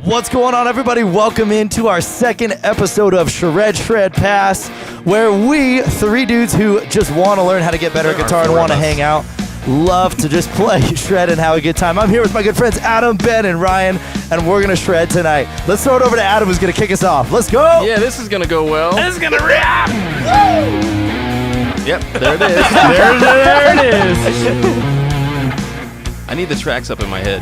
What's going on, everybody? Welcome into our second episode of Shred Pass, where we, three dudes who just want to learn how to get better at guitar and want to hang out, love to just play, shred, and have a good time. I'm here with my good friends Adam, Ben, and Ryan, and we're going to shred tonight. Let's throw it over to Adam, who's going to kick us off. Let's go! Yeah, this is going to go well. This is going to rip! Yep, there it is. there it is. I need the tracks up in my head.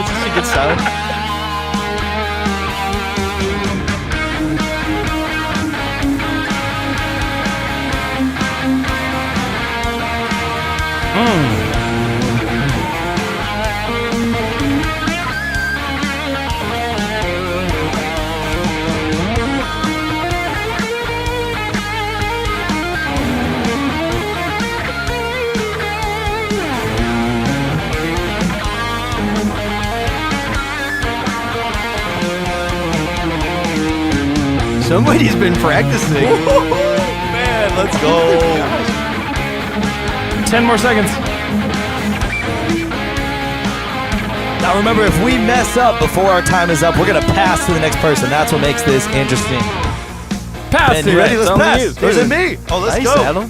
Is this a good sound? Somebody's been practicing. Man, let's go. 10 more seconds. Now remember, if we mess up before our time is up, we're going to pass to the next person. That's what makes this interesting. Pass. Ben, you ready? Let's pass. You. There's me. Oh, let's go. Adam.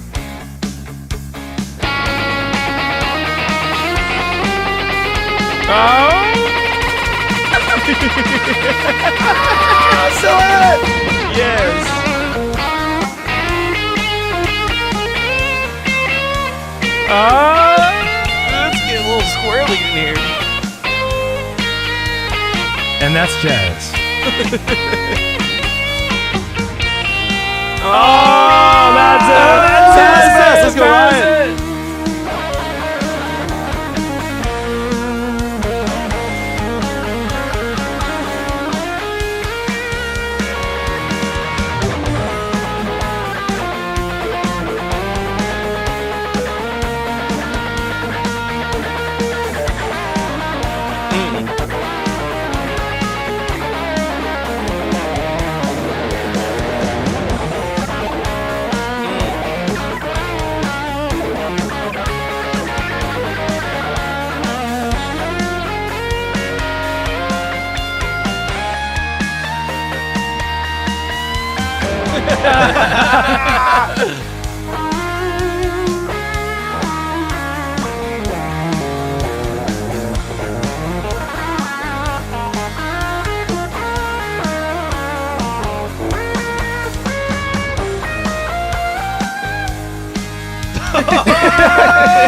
Still in it. Yes. Let's get a little squirrely in here. And that's jazz. That's it. Let's go, Ryan.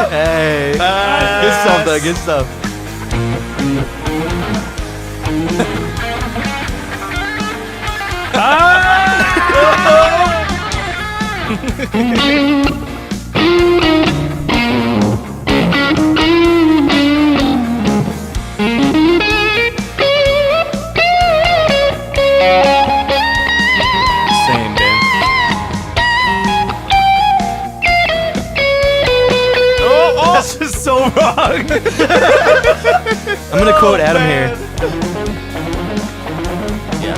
Hey, good stuff though, good stuff. Same, Ben. This is so wrong. I'm gonna quote Adam here. Yeah.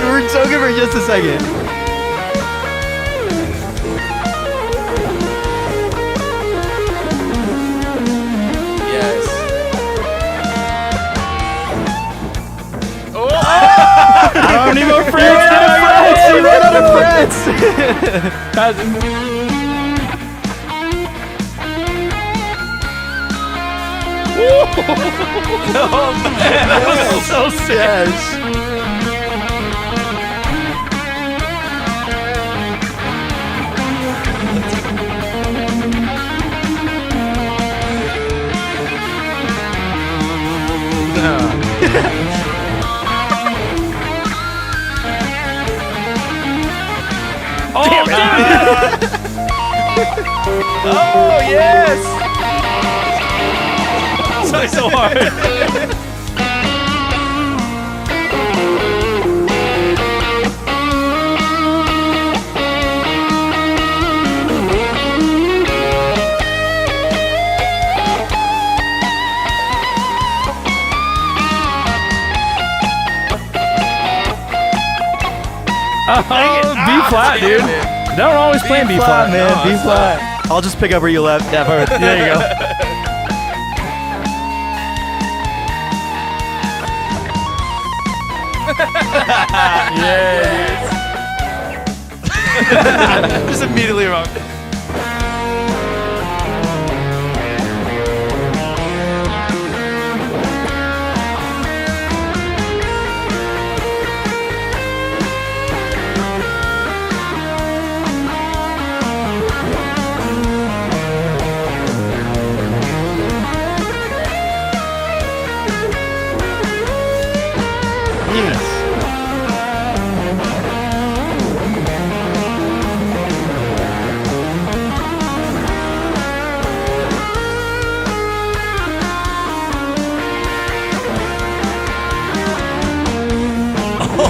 We're so good for just a second. Yes. I don't need more friends. You ran out of friends. Oh man, that was so sick. Oh, damn it! Oh, yes! So hard. B flat, dude. They don't always play B flat, man. No, B it's flat. I'll just pick up where you left. Yeah, perfect. There you go. Yes. Just immediately wrong.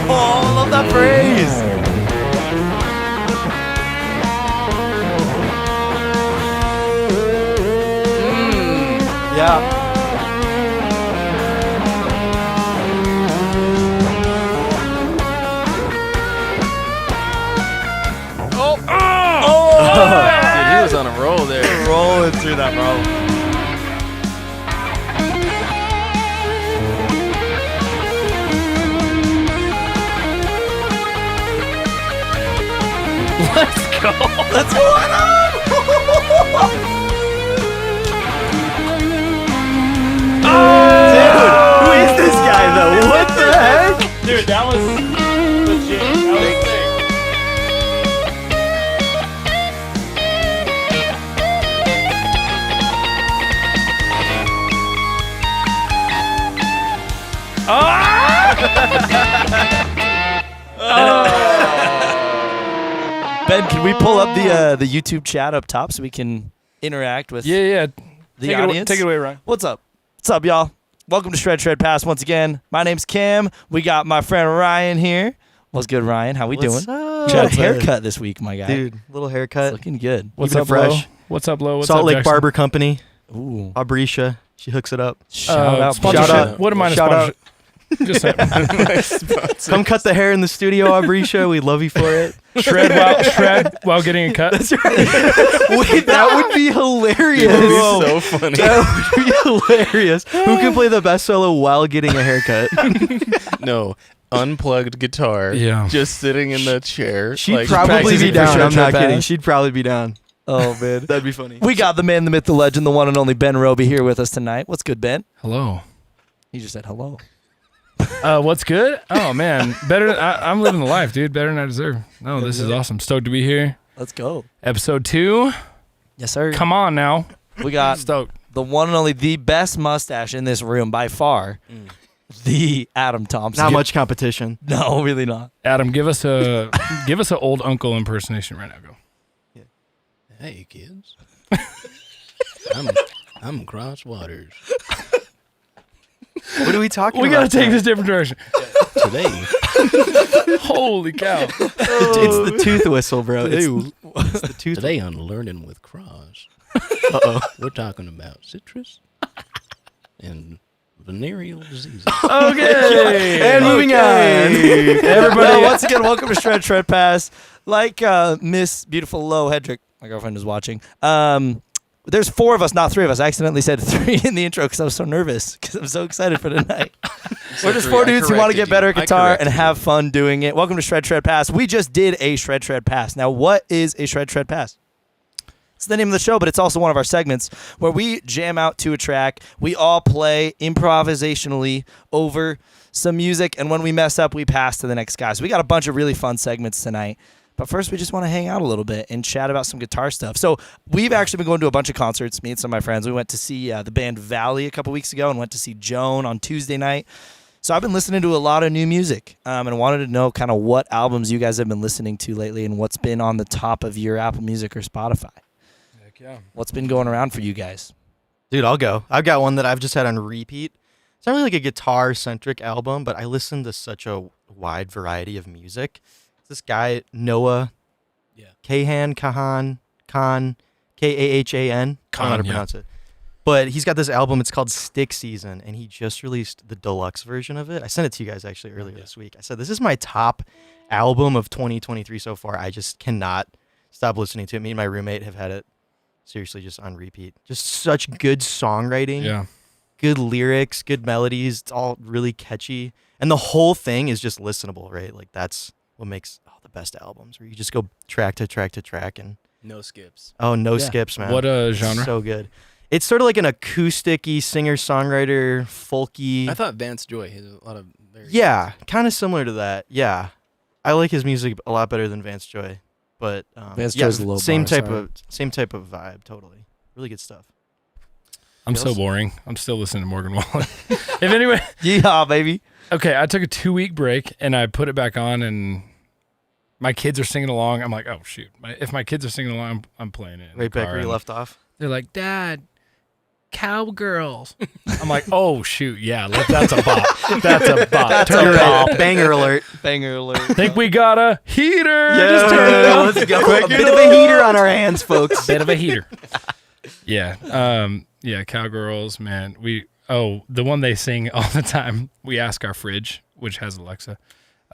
Oh, I love that phrase. Yeah. Dude, he was on a roll there. Rolling through that, bro. Let's go. Let's go on. Dude, who is this guy though? What the heck? Dude, that was legit. That was sick. Ben, can we pull up the YouTube chat up top so we can interact with Yeah. the Take audience? it away, Ryan. What's up? What's up, y'all? Welcome to Shred Pass once again. My name's Kam. We got my friend Ryan here. What's good, Ryan? How we doing? Up? You got a haircut this week, my guy. Dude, little It's haircut. looking good. What's Keeping up, it fresh. Lo? What's up, Lo? What's Salt up, Lake Jackson? Barber Company. Ooh. Abrisha. She hooks it up. Shout out. Sponsorship. Shout out. What am I to Shout sponsor? Just saying. Come cut the hair in the studio, Abrisha. We love you for it. shred while getting a cut. That's right. Wait, that would be hilarious. Dude, so funny. That would be hilarious. Who can play the best solo while getting a haircut? No, unplugged guitar. Yeah. Just sitting in the chair. She'd like, probably practicing be for down. Shred I'm not Pass. kidding. She'd probably be down. Oh, man. That'd be funny. We got the man, the myth, the legend, the one and only Ben Roby here with us tonight. What's good, Ben? Hello. He just said hello. What's good? Oh man, better. I'm living the life, dude. Better than I deserve. No, this is awesome. Stoked to be here. Let's go. Episode 2. Yes, sir. Come on now. We got Stoked. the one and only, the best mustache in this room by far, the Adam Thompson. Not much competition. No, really not. Adam, give us a old uncle impersonation right now. Go. Hey, kids. I'm Cross Waters. What are we talking We about? gotta take this different direction. Today, Holy cow. It's the tooth whistle, bro. It's the tooth. today on Learning with Cross, Uh-oh. we're talking about citrus and venereal diseases. Okay. And moving on. Everybody, well, once again, welcome to Shred Pass. Like Miss Beautiful Lo Hedrick, my girlfriend is watching. There's 4 of us, not 3 of us. I accidentally said 3 in the intro because I was so nervous because I'm so excited for tonight. We're just 4 dudes who want to get better at guitar and have fun doing it. Welcome to Shred Pass. We just did a Shred Pass. Now, what is a Shred Pass? It's the name of the show, but it's also one of our segments where we jam out to a track. We all play improvisationally over some music, and when we mess up, we pass to the next guy. So we got a bunch of really fun segments tonight. But first, we just want to hang out a little bit and chat about some guitar stuff. So we've actually been going to a bunch of concerts, me and some of my friends. We went to see the band Valley a couple weeks ago and went to see Joan on Tuesday night. So I've been listening to a lot of new music and wanted to know kind of what albums you guys have been listening to lately and what's been on the top of your Apple Music or Spotify. Heck yeah. What's been going around for you guys? Dude, I'll go. I've got one that I've just had on repeat. It's not really like a guitar-centric album, but I listen to such a wide variety of music. This guy, Noah Khan, Kahan, K-A-H-A-N. I don't know how to pronounce it. But he's got this album. It's called Stick Season, and he just released the deluxe version of it. I sent it to you guys actually earlier this week. I said, this is my top album of 2023 so far. I just cannot stop listening to it. Me and my roommate have had it seriously just on repeat. Just such good songwriting. Yeah. Good lyrics, good melodies. It's all really catchy. And the whole thing is just listenable, right? Like that's what makes the best albums, where you just go track to track to track and No skips. no skips, man. What genre? So good. It's sort of like an acoustic-y singer-songwriter, folky. I thought Vance Joy had a lot of very Kind of similar to that. Yeah, I like his music a lot better than Vance Joy, but Vance Joy's a low same bar, type sorry. of vibe. Totally, really good stuff. I'm so boring. I'm still listening to Morgan Wallen. If anyway, Yeah, baby. okay, I took a 2-week break and I put it back on, and my kids are singing along. I'm like, oh shoot! If my kids are singing along, I'm playing it. in Right the back car, where you and left off. They're like, Dad, cowgirls. I'm like, oh shoot, yeah, that's a bop. That's a bop. Turn it Right, up. banger alert. Banger alert. Think we got a heater? Just turn it up. Let's go. A bit of a heater on our hands, folks. Bit of a heater. Yeah, cowgirls, man. The one they sing all the time. We ask our fridge, which has Alexa,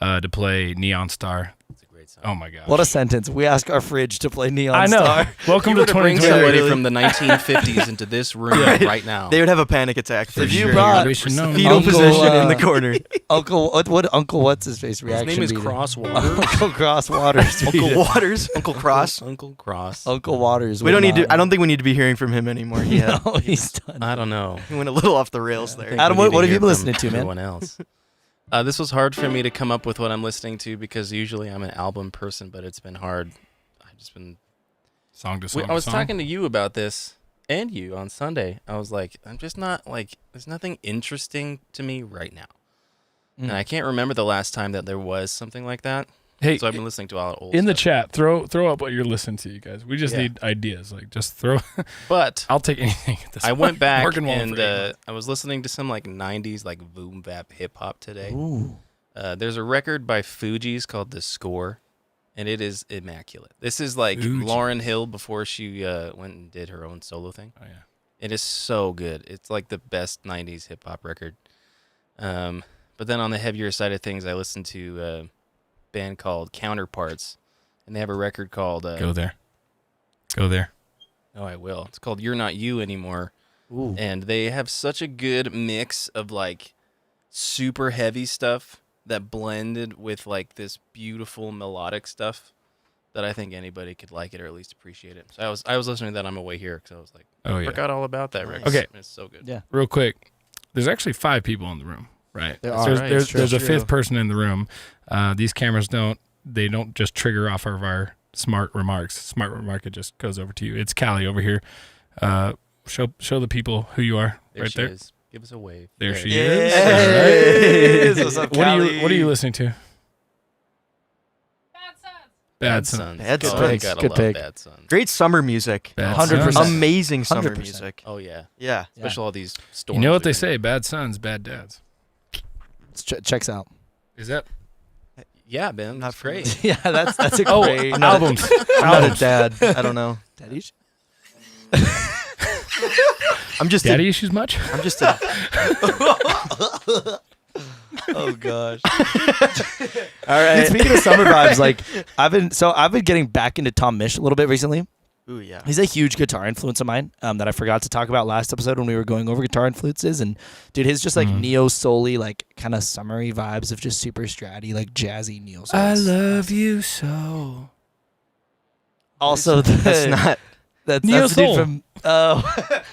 to play Neon Star. It's a great song. Oh my gosh. What a sentence. We ask our fridge to play Neon I know. Star. Welcome You to were to bring 2020. somebody Really? from the 1950s into this room right now. They would have a panic attack for If you sure. brought We should know. Fetal Uncle, position in the corner. Uncle, what Uncle what's his face His reaction? name is be to- Cross Waters. Uncle Cross Waters. Uncle Waters, Uncle Cross. Uncle Cross. Uncle Waters. We don't will need to. not- I don't think we need to be hearing from him anymore. Yeah, No, he's done. I don't know. he went a little off the rails I there. think Adam, we need what to have you hear been from listening to, man? Everyone else. This was hard for me to come up with what I'm listening to because usually I'm an album person, but it's been hard. I've just been. Song to song. I was to song. talking to you about this and you on Sunday. I was like, I'm just not like. There's nothing interesting to me right now, and I can't remember the last time that there was something like that. Hey, So I've been listening to a lot of old in the stuff. chat, throw up what you're listening to, you guys. We just Yeah. need ideas. Like, just throw. But I'll take anything at this I point. went back Morgan Wallen and for 8 months. I was listening to some like 90s like boom bap hip hop today. Ooh. There's a record by Fugees called The Score, and it is immaculate. This is like Fugees. Lauryn Hill before she went and did her own solo thing. Oh yeah. It is so good. It's like the best 90s hip hop record. But then on the heavier side of things, I listened to a band called Counterparts, and they have a record called Go there. Go there. Oh, I will. It's called You're Not You Anymore. Ooh. And they have such a good mix of like super heavy stuff that blended with like this beautiful melodic stuff that I think anybody could like it or at least appreciate it. So I was listening to that on my way here because I was like, Oh I yeah. forgot all about that record. Okay. It's so good. Yeah. Real quick, there's actually 5 people in the room, right? There So are. there's Right, there's, it's there's a true. 5th person in the room. These cameras don't just trigger off of our smart remarks. Smart remark, it just goes over to you. It's Callie over here. Show the people who you are There right she there. is. Give us a wave. There she it is. Yes. What's up, What are Callie? you listening to? Bad Son. Sons. Bad Oh, Sons. you gotta Good love pick. Bad Sons. Great summer music. Bad 100%. Sons. Amazing summer 100%. music. Oh yeah. Yeah. Especially all these storms. You know what we've they been say? Bad sons, bad dads. Checks out. Is that? in. Yeah, Ben. Not That's for me. great. Yeah, that's a Oh, great albums. I'm not a dad. I don't know. Daddy's? I'm just. Daddy issues much? I'm just a. Oh gosh. All right. Speaking of summer vibes, like I've been getting back into Tom Misch a little bit recently. Ooh yeah. He's a huge guitar influence of mine that I forgot to talk about last episode when we were going over guitar influences. And dude, his just like neo soul-y, like kind of summery vibes of just super stratty, like jazzy neo soul. love you so. Also, That's not. that's Neo the dude soul. from that's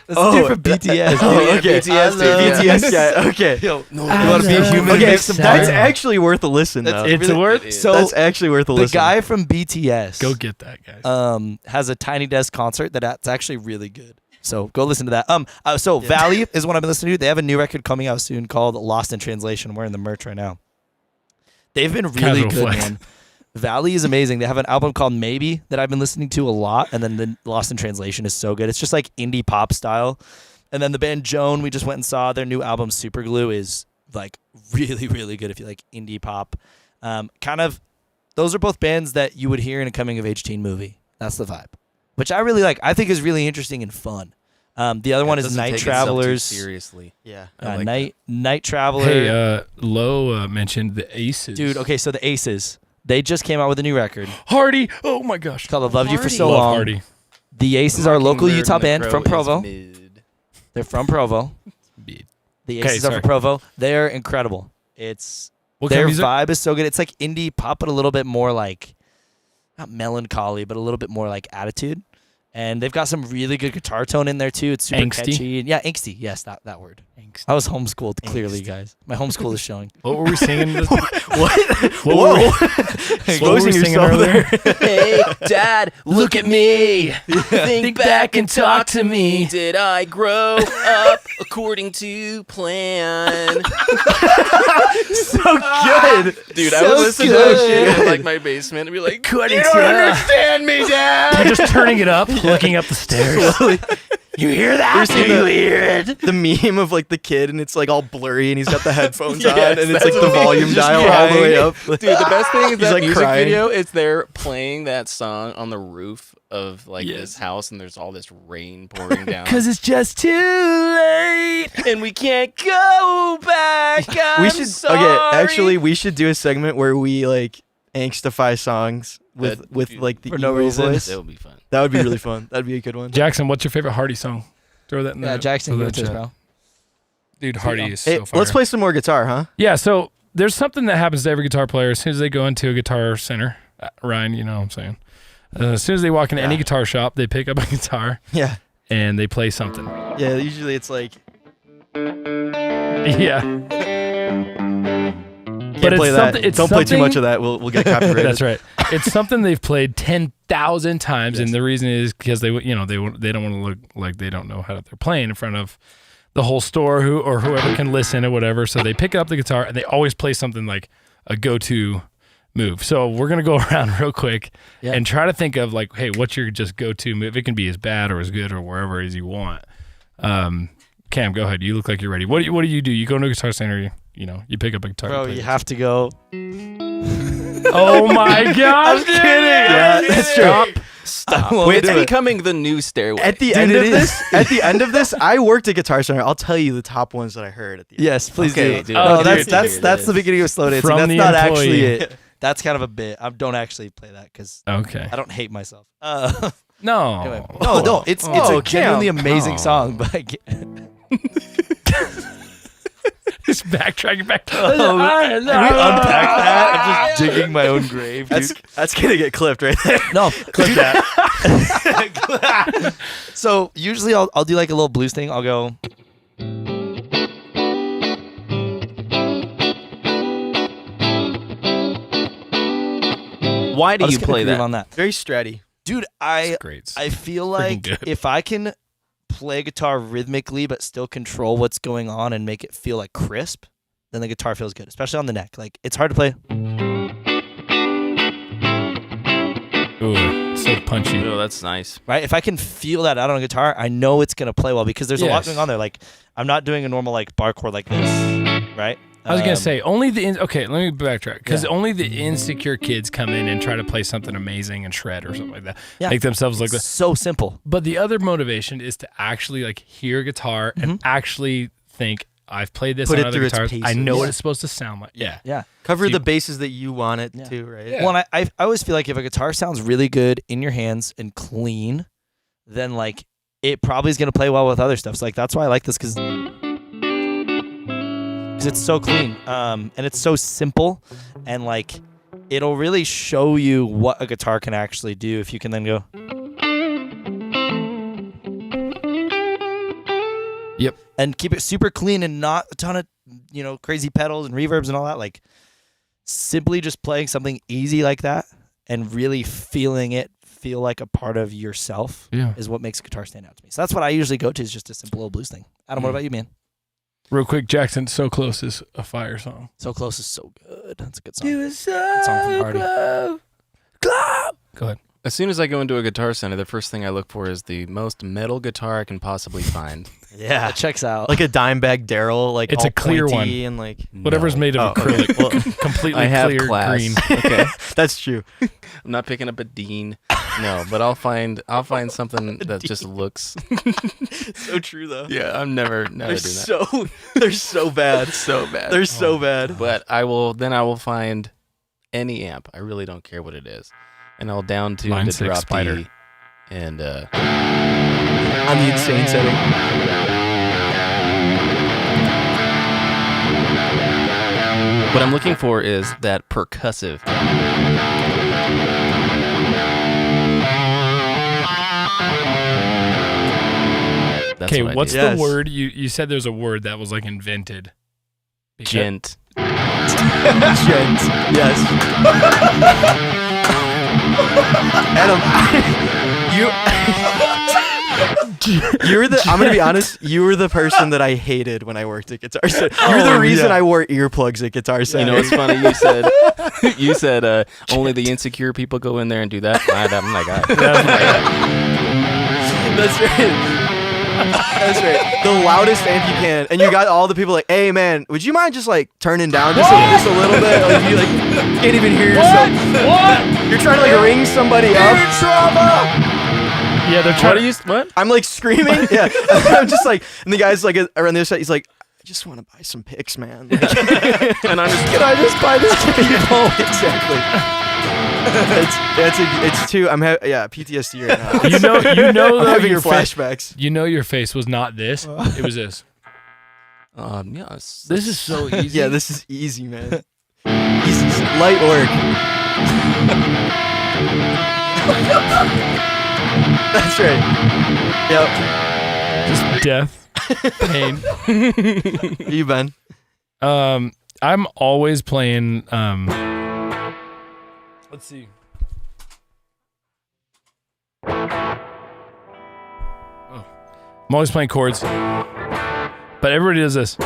the dude from BTS. Oh, dude. okay. I love- BTS guy. Okay. Yo, No, you want to be a love human? Okay. Make some That's money? actually worth a listen though. That's It's really- worth. It is. So That's actually worth a the listen. guy from BTS Go get that, guys. has a Tiny Desk concert that's actually really good. So go listen to that. So Valley is what I've been listening to. They have a new record coming out soon called Lost in Translation. I'm wearing the merch right now. They've been really Casual good, flex. man. Valley is amazing. They have an album called Maybe that I've been listening to a lot, and then the Lost in Translation is so good. It's just like indie pop style. And then the band Joan, we just went and saw their new album Superglue is like really, really good if you like indie pop. Kind of, those are both bands that you would hear in a coming of age teen movie. That's the vibe, which I really like. I think is really interesting and fun. The other one is Doesn't Night take itself too Travelers. seriously. Yeah. I like Night Traveler. Hey, Lo mentioned the Aces. Dude, okay, so the Aces. They just came out with a new record. Hardy. Oh my gosh. It's called I've Loved You for Hardy. So Love Long. Hardy. The Aces are a local Mockingbird Utah band Necro from is Provo. mid. They're from Provo. The Okay, Aces are sorry. from Provo. They're incredible. It's What kind their of music? vibe is so good. It's like indie pop, but a little bit more like not melancholy, but a little bit more like attitude. And they've got some really good guitar tone in there too. It's super Angsty? catchy. Yeah, angsty. Yes, that word. I was homeschooled, clearly, guys. My homeschool is showing. What were we singing? What? Whoa. Exposing What were we singing yourself earlier? Hey, Dad, look at me. Think back and talk to me. Did I grow up according to plan? So good. Dude, I So would listen to good. that shit in like my basement and be like, You don't understand me, Dad. You're just turning it up, looking up the stairs. You hear that? seen Do the- you hear it? The meme of like the kid and it's like all blurry and he's got the headphones Yes, on and it's like that's the what volume he's dial just all the way crying. up. Dude, the best thing is He's, that like, music crying. video is they're playing that song on the roof of like Yes. this house and there's all this rain pouring down. It's just too late. And we can't go back. I'm We should sorry. actually we should do a segment where we like angstify songs That- with like the For no emo reason. voice. That would be fun. That would be really fun. That'd be a good one. Jackson, what's your favorite Hardy song? Throw that in Yeah, the Jackson, throw give that it to us, chat. bro. Dude, Hardy is Hey, so fire. let's play some more guitar, huh? Yeah, so there's something that happens to every guitar player as soon as they go into a guitar center. Ryan, you know what I'm saying. As soon as they walk into any Yeah. guitar shop, they pick up a guitar Yeah. and they play something. Yeah, usually it's like Yeah. can't play that. something- it's Don't play too something- much of that. We'll get copyrighted. That's right. It's something they've played 10,000 times, Yes. and the reason is because they don't want to look like they don't know how they're playing in front of the whole store or whoever can listen or whatever. So they pick up the guitar and they always play something like a go-to move. So we're gonna go around real quick Yeah. and try to think of like, hey, what's your just go-to move? It can be as bad or as good or wherever it is you want. Cam, go ahead. You look like you're ready. What do you do? You go into a guitar center. You pick up a guitar. Bro, play you it. have to go. Oh my gosh! I'm kidding. Yeah, that's true. Stop. Wait, It's do it. becoming the new Stairway. At the Dude, end it of is. this, I worked at Guitar Center. I'll tell you the top ones that I heard at the end. Yes, please Okay, do. dude. No, Oh, that's dude. that's the beginning of slow dancing. From That's the not actually employee. it. That's kind of a bit. I don't actually play that because Okay. I don't hate myself. No. Anyway. No, it's Oh, a genuinely Cam. amazing Oh. song, but I can't. Just backtracking back. Can we unpack that? I'm just digging my own grave, dude. That's gonna get clipped right there. No, clip that. So usually I'll do like a little blues thing. I'll go. Why do I'll you just kinda play groove that? on that, Very stratty. dude? I Great. feel like good. if I can play guitar rhythmically but still control what's going on and make it feel like crisp, then the guitar feels good, especially on the neck. Like it's hard to play. Ooh, so punchy. Oh, that's nice. Right? If I can feel that out on a guitar, I know it's gonna play well because there's a lot Yes. going on there. Like I'm not doing a normal like bar chord like this, right? I was gonna say only the okay. Let me backtrack because Yeah. only the insecure kids come in and try to play something amazing and shred or something like that. Yeah. Make themselves look. It's so simple. But the other motivation is to actually like hear guitar and actually think I've played this Put on it other through its guitars. I paces. know what Yeah. it's supposed to sound like. Yeah. Yeah. Cover So the you- bases that you want it Yeah. to, right? Yeah. Well, and I always feel like if a guitar sounds really good in your hands and clean, then like it probably is gonna play well with other stuff. So like that's why I like this because it's so clean, and it's so simple, and like it'll really show you what a guitar can actually do if you can then go. Yep. And keep it super clean and not a ton of crazy pedals and reverbs and all that. Like simply just playing something easy like that and really feeling it feel like a part of yourself Yeah. is what makes a guitar stand out to me. So that's what I usually go to, is just a simple little blues thing. Adam, what about you, man? Real quick, Jackson, "So Close" is a fire song. So Close is so good. That's a good song. Good song from Hardy. Go ahead. As soon as I go into a guitar center, the first thing I look for is the most metal guitar I can possibly find. Yeah. That checks out. Like a Dimebag Daryl, like It's all a clear pointy one. and like Whatever's No. made of Oh, okay. acrylic, completely I have clear class. green. Okay. that's true. I'm not picking up a Dean. No, but I'll find something that just looks. So true though. Yeah, I'm never doing that. They're so bad. So bad. They're so bad. But I will find any amp. I really don't care what it is, and I'll down tune Line to 6 drop Spider. D, and On the insane setting. what I'm looking for is that percussive. That's Okay, what I what's do. the Yes. word? You said there's a word that was like invented. Gent? Gent. Yes. Adam, you were the. I'm gonna be honest. You were the person that I hated when I worked at Guitar Center. You're the reason I wore earplugs at Guitar Center. You know, it's funny. You said only the insecure people go in there and do that. I'm my guy. That's right. That's right. The loudest amp you can, and you got all the people like, "Hey, man, would you mind just like turning down just a little bit? Like you like can't even hear yourself. What? You're trying to like ring somebody up. Yeah, they're trying to What? I'm like screaming. Yeah, I'm just like, and the guy's like around the other side. He's like, I just want to buy some picks, man. Like, And I'm just can I just buy this cable? Exactly. It's too. I'm PTSD right now. You know I'm though, having your face. flashbacks. You know your face was not this. It was this. Yes. This is so easy. Yeah, this is easy, man. Easy, light work. That's right. Yep. Just death, pain. You Ben? I'm always playing. Let's see. Oh. I'm always playing chords, but everybody does this.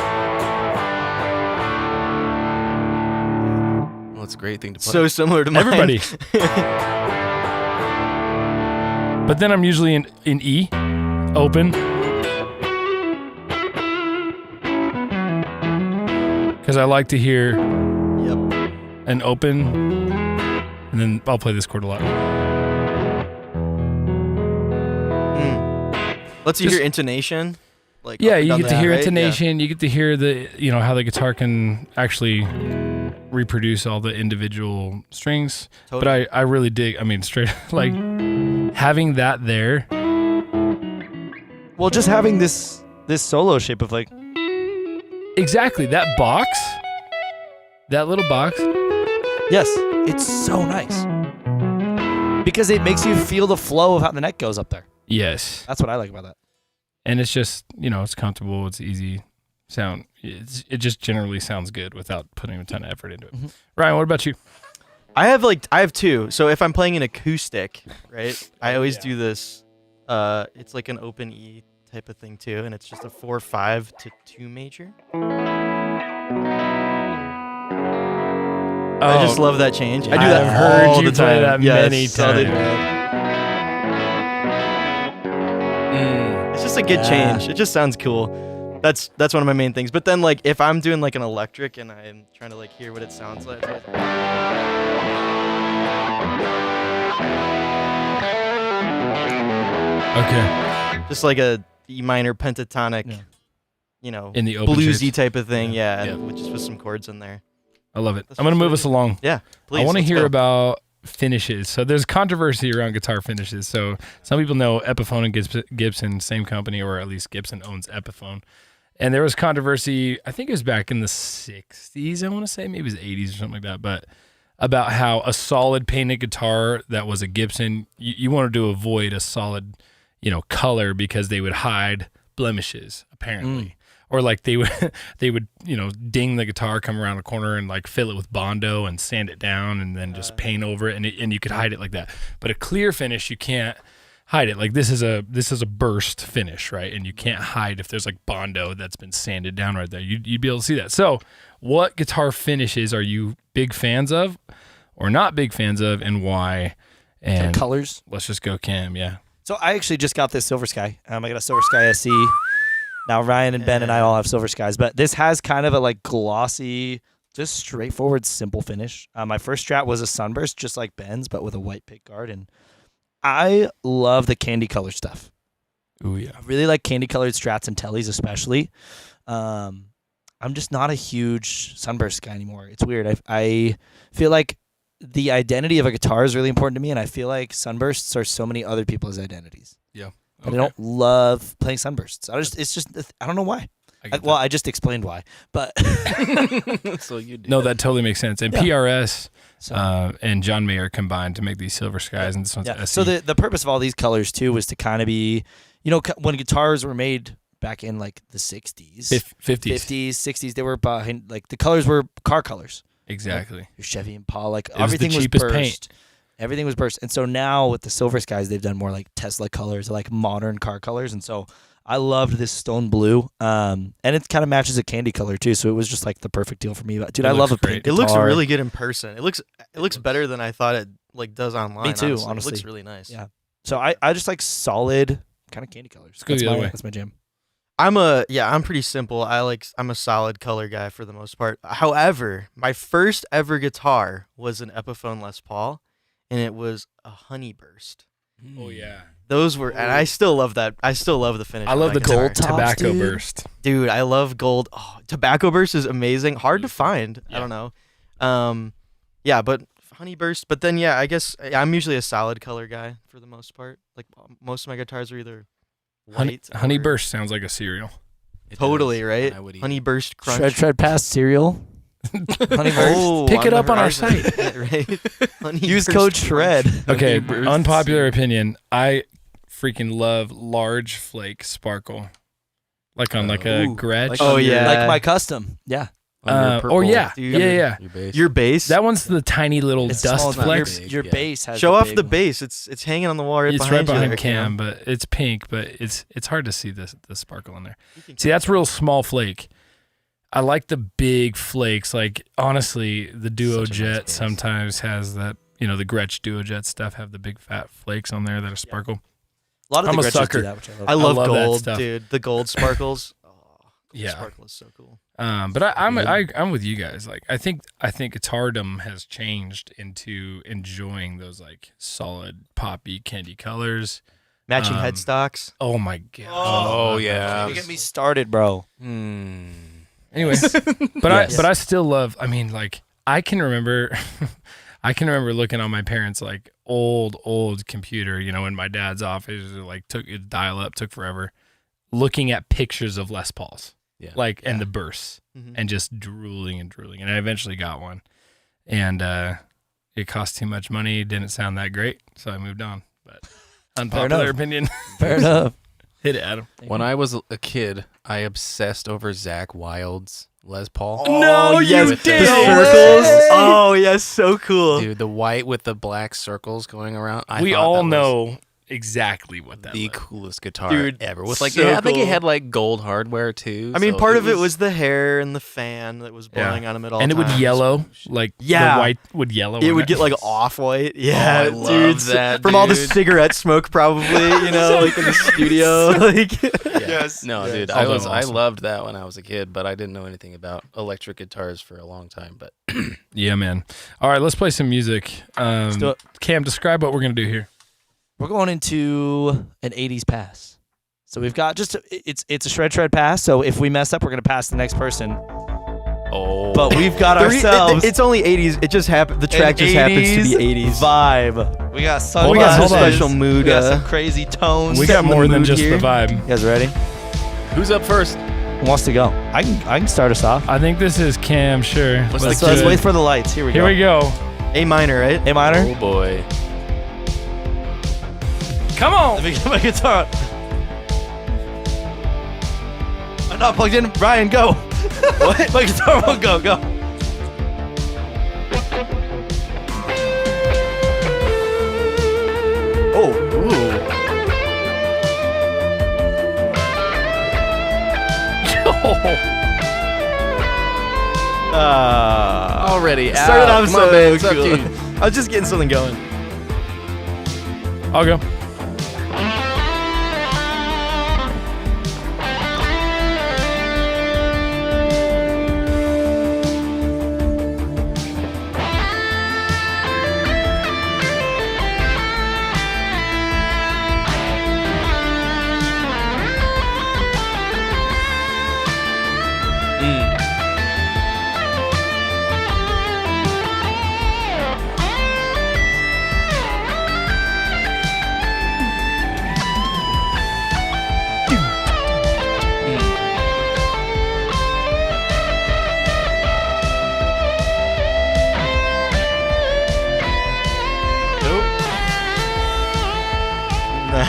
Well, it's a great thing to play. So similar to mine. Everybody. But then I'm usually in E, open. Because I like to hear an open, and then I'll play this chord a lot. Let's hear intonation. Like Yeah, up and you down get to that, hear right? intonation. You get to hear how the guitar can actually reproduce all the individual strings. Totally. But I really dig. I mean, straight like having that there. Well, just having this solo shape of like. Exactly that box. That little box. Yes, it's so nice. Because it makes you feel the flow of how the neck goes up there. Yes. That's what I like about that. And it's just, it's comfortable. It's easy sound. It just generally sounds good without putting a ton of effort into it. Mm-hmm. Ryan, what about you? I have two. So if I'm playing an acoustic, right, I always do this. It's like an open E type of thing too, and it's just a 4/5 to 2 major. I just love that change. I do that I've heard all you the play time. that Yes, many all the times. time. It's just a good change. It just sounds cool. That's one of my main things. But then like if I'm doing like an electric and I'm trying to like hear what it sounds like. Okay. Just like a E minor pentatonic, In the open bluesy shapes. type of thing. Yeah, Yeah. and just with some chords in there. I love it. That's I'm going to what's move us along. Yeah, please. I want to let's hear go. about finishes. So there's controversy around guitar finishes. So some people know Epiphone and Gibson, same company, or at least Gibson owns Epiphone. And there was controversy, I think it was back in the 60s, I want to say, maybe it was 80s or something like that, but about how a solid painted guitar that was a Gibson, you wanted to avoid a solid, color because they would hide blemishes, apparently. Or like they would ding the guitar, come around a corner and like fill it with Bondo and sand it down and then just paint over it, and you could hide it like that. But a clear finish, you can't hide it. Like this is a burst finish, right? And you can't hide if there's like Bondo that's been sanded down right there. You'd be able to see that. So what guitar finishes are you big fans of or not big fans of, and why? And colors. let's just go Cam, yeah. So I actually just got this Silver Sky. I got a Silver Sky SC. Now Ryan and Ben and I all have Silver Skies, but this has kind of a like glossy, just straightforward, simple finish. My first Strat was a Sunburst, just like Ben's, but with a white pick guard, and I love the candy color stuff. Ooh, yeah. I really like candy colored Strats and Teles especially. I'm just not a huge Sunburst guy anymore. It's weird. I feel like the identity of a guitar is really important to me, and I feel like Sunbursts are so many other people's identities. Yeah. And I don't love playing Sunbursts. I don't know why. I just explained why, but So you do. No, that totally makes sense. And PRS and John Mayer combined to make these Silver Skies, and this one's SE. So the purpose of all these colors too was to kind of be, when guitars were made back in like the 60s, 50s, 60s, they were behind, like the colors were car colors. Exactly. Your Chevy Impala, like It was the everything was cheapest burst. paint. Everything was burst. And so now with the Silver Skies, they've done more like Tesla colors, like modern car colors. And so I loved this stone blue. And it kind of matches a candy color too. So it was just like the perfect deal for me. But dude, It I love a looks pink great. It looks guitar. really good in person. It looks better than I thought it like does online. Me too, It honestly. looks really nice. Yeah. So I just like solid kind of candy colors. go the other way. That's my jam. I'm pretty simple. I'm a solid color guy for the most part. However, my first ever guitar was an Epiphone Les Paul, and it was a Honeyburst. Oh, yeah. Those were, and I still love that. I still love the finish. I of love that the guitar. gold tobacco dude. burst. Dude, I love gold. Oh, tobacco burst is amazing. Hard to find. Yeah. I don't know. Yeah, but Honeyburst. But then, yeah, I guess I'm usually a solid color guy for the most part. Like most of my guitars are either white. Honey or- burst sounds like a cereal. It Totally does, right. and I would eat Honeyburst crunch. Shred Pass cereal. Honeyburst. Oh, Pick on it the up on our horizon. site. Right. Use Honeyburst code crunch. SHRED. Okay, Honeybursts. unpopular opinion. I freaking love large flake sparkle. Like on like a Ooh, Gretsch. like Oh, on your- yeah. Like my custom. Yeah. on your Or purple- yeah. Dude. Yeah. Your bass. Your bass. That one's the tiny little It's dust small, flex. big, Your yeah. bass has Show the off big the one. bass. It's hanging on the wall right It's behind right you behind there, Cam, but it's pink, but it's hard to see the sparkle in there. You can See, that's real small flake. I like the big flakes. Like honestly, the Duo Such a nice Jet bass. sometimes has that. The Gretsch Duo Jet stuff have the big fat flakes on there that are sparkle. A lot of I'm the a Gretches sucker. do that, which I love. I love love that gold, stuff. dude. The gold sparkles. Oh, gold Yeah. sparkle is so cool. But I'm with you guys. Like I think guitardom has changed into enjoying those like solid poppy candy colors. Matching headstocks. Oh my god. Oh, yeah. You get me started, bro. Anyway, but I still love. I mean, like I can remember looking on my parents' like old computer. In my dad's office, like took forever, looking at pictures of Les Pauls. Yeah. Like and the bursts Mhm. and just drooling, and I eventually got one, and it cost too much money, didn't sound that great, so I moved on. But unpopular enough. opinion. Fair enough. Hit it, Adam. When I was a kid, I obsessed over Zach Wild's Les Paul. No, you yes, did. The No circles. way. Oh, yes, so cool. Dude, the white with the black circles going around. We thought all that was know exactly what that the was. coolest guitar Dude, ever. With like, so I think it cool. had like gold hardware too. I mean, so part of it was the hair and the fan that was Yeah. blowing on him at all And it would times. yellow, like Yeah. the white would yellow. It on would get like off-white. I Yeah, love dude. that, From all the dude. cigarette smoke, probably, like in the studio. Like, Yes. No, Yes. dude, Although I awesome. loved that when I was a kid, but I didn't know anything about electric guitars for a long time. But Yeah, man. All right, let's play some music. do it. Cam, describe what we're gonna do here. We're going into an 80s pass. So we've got it's a shred pass. So if we mess up, we're going to pass the next person. oh, But we've got ourselves It's only 80s. It just happened. The track just happens to be 80s. vibe. We got some Hold we got on, some hold on. special mood. We got some crazy tones. We got setting the more than mood just here. the vibe. You guys ready? who's up first? Who wants to go? I can start us off. I think this is Cam. Sure. What's Let's, the let's key? wait for the lights. Here we Here go. we go. A minor, right? A minor. Oh boy. Come on. Let me get my guitar. I'm not plugged in. Brian, go. What? My guitar won't go. Go. Oh, Already started out. off Come on, so man, it's up to cool. you. I was just getting something going. I'll go.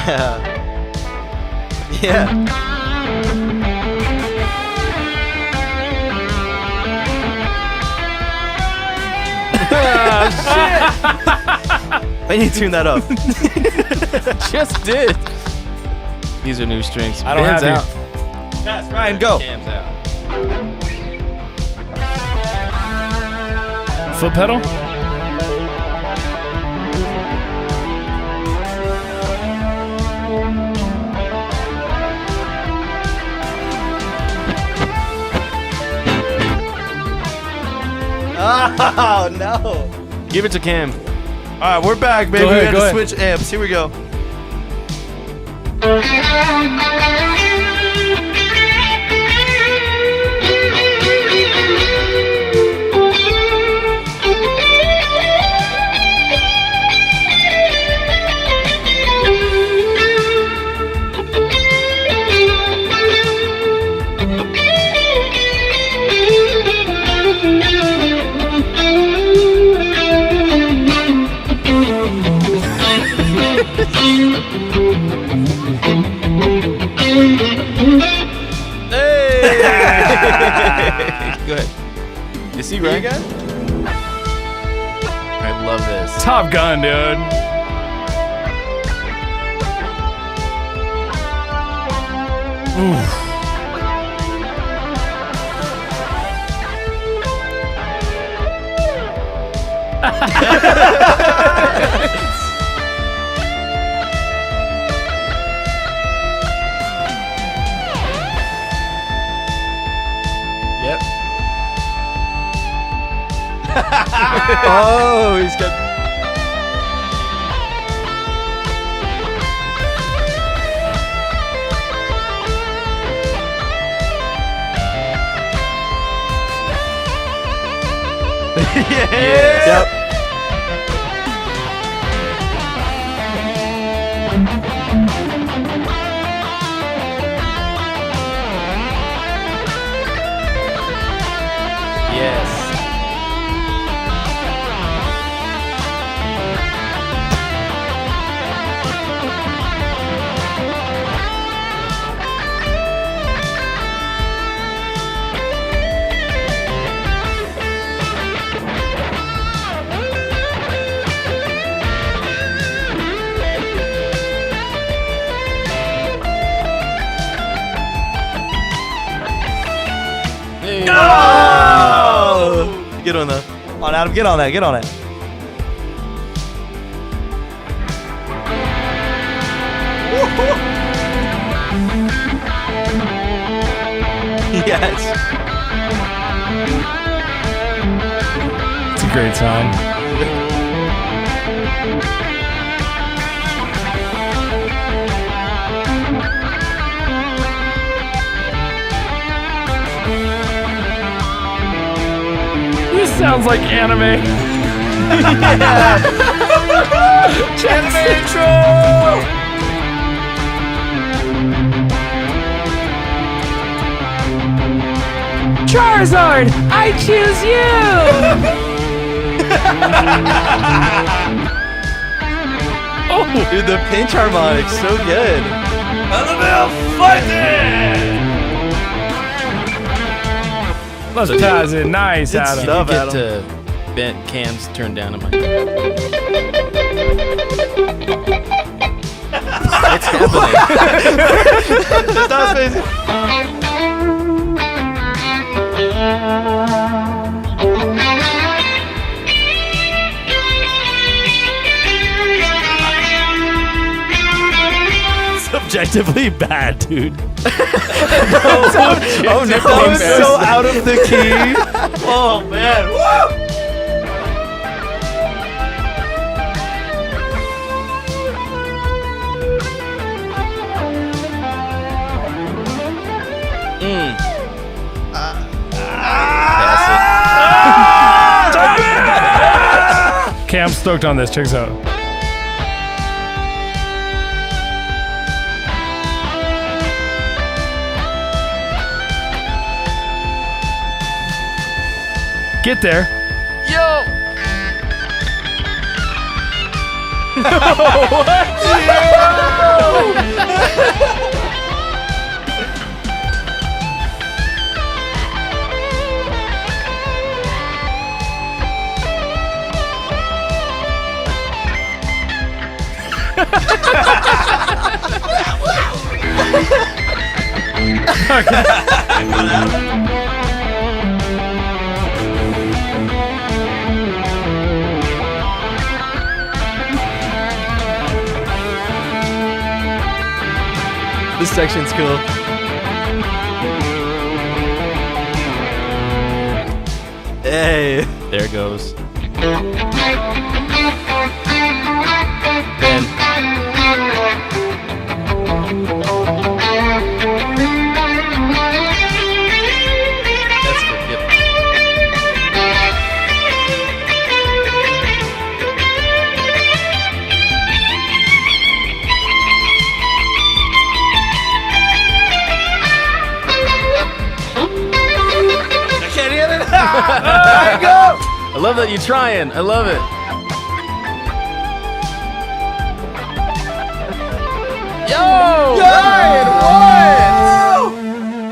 Yeah. I need to tune that up. Just did. These are new strings. I don't Band's have out. Yes, Ryan, go. Cam's out. Foot pedal? Oh, no. Give it to Cam. All right, we're back, baby. Go ahead, we had go to ahead. switch amps. Here we go. Go ahead. Is he right? I love this. Top Gun, dude. Ooh. Yep. Oh, he's got. Yeah. Yep. Yes. Hey. Oh! Get on that. Come on, Adam, get on that. Get on it. Yes. It's a great song. This sounds like anime. Anime intro! Charizard, I choose you! Oh, Dude, the pinch harmonic's so good. Ties it nice, Good Adam. stuff. Get to bent Cam's turned down on my. What's happening? Stop spacing. Subjectively bad, dude. Oh, Nick, That was so out of the key. Oh, man. Woo! Pass it. Cam's stoked on this. Check this out. Get there. Yo! This section's cool. Hey. There it goes. That's good. Yep. I can't hear it. There you go. I love that you're trying. I love it. Yo! Ryan, what?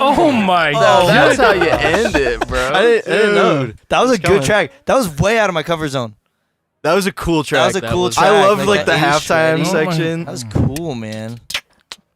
Oh my Oh, that's god. how you end it, bro. I didn't know. That was a It's good coming. track. That was way out of my comfort zone. That was a cool track. That was a That cool was- track. I love like the that A halftime shreddy. Oh my- section. That was cool, man.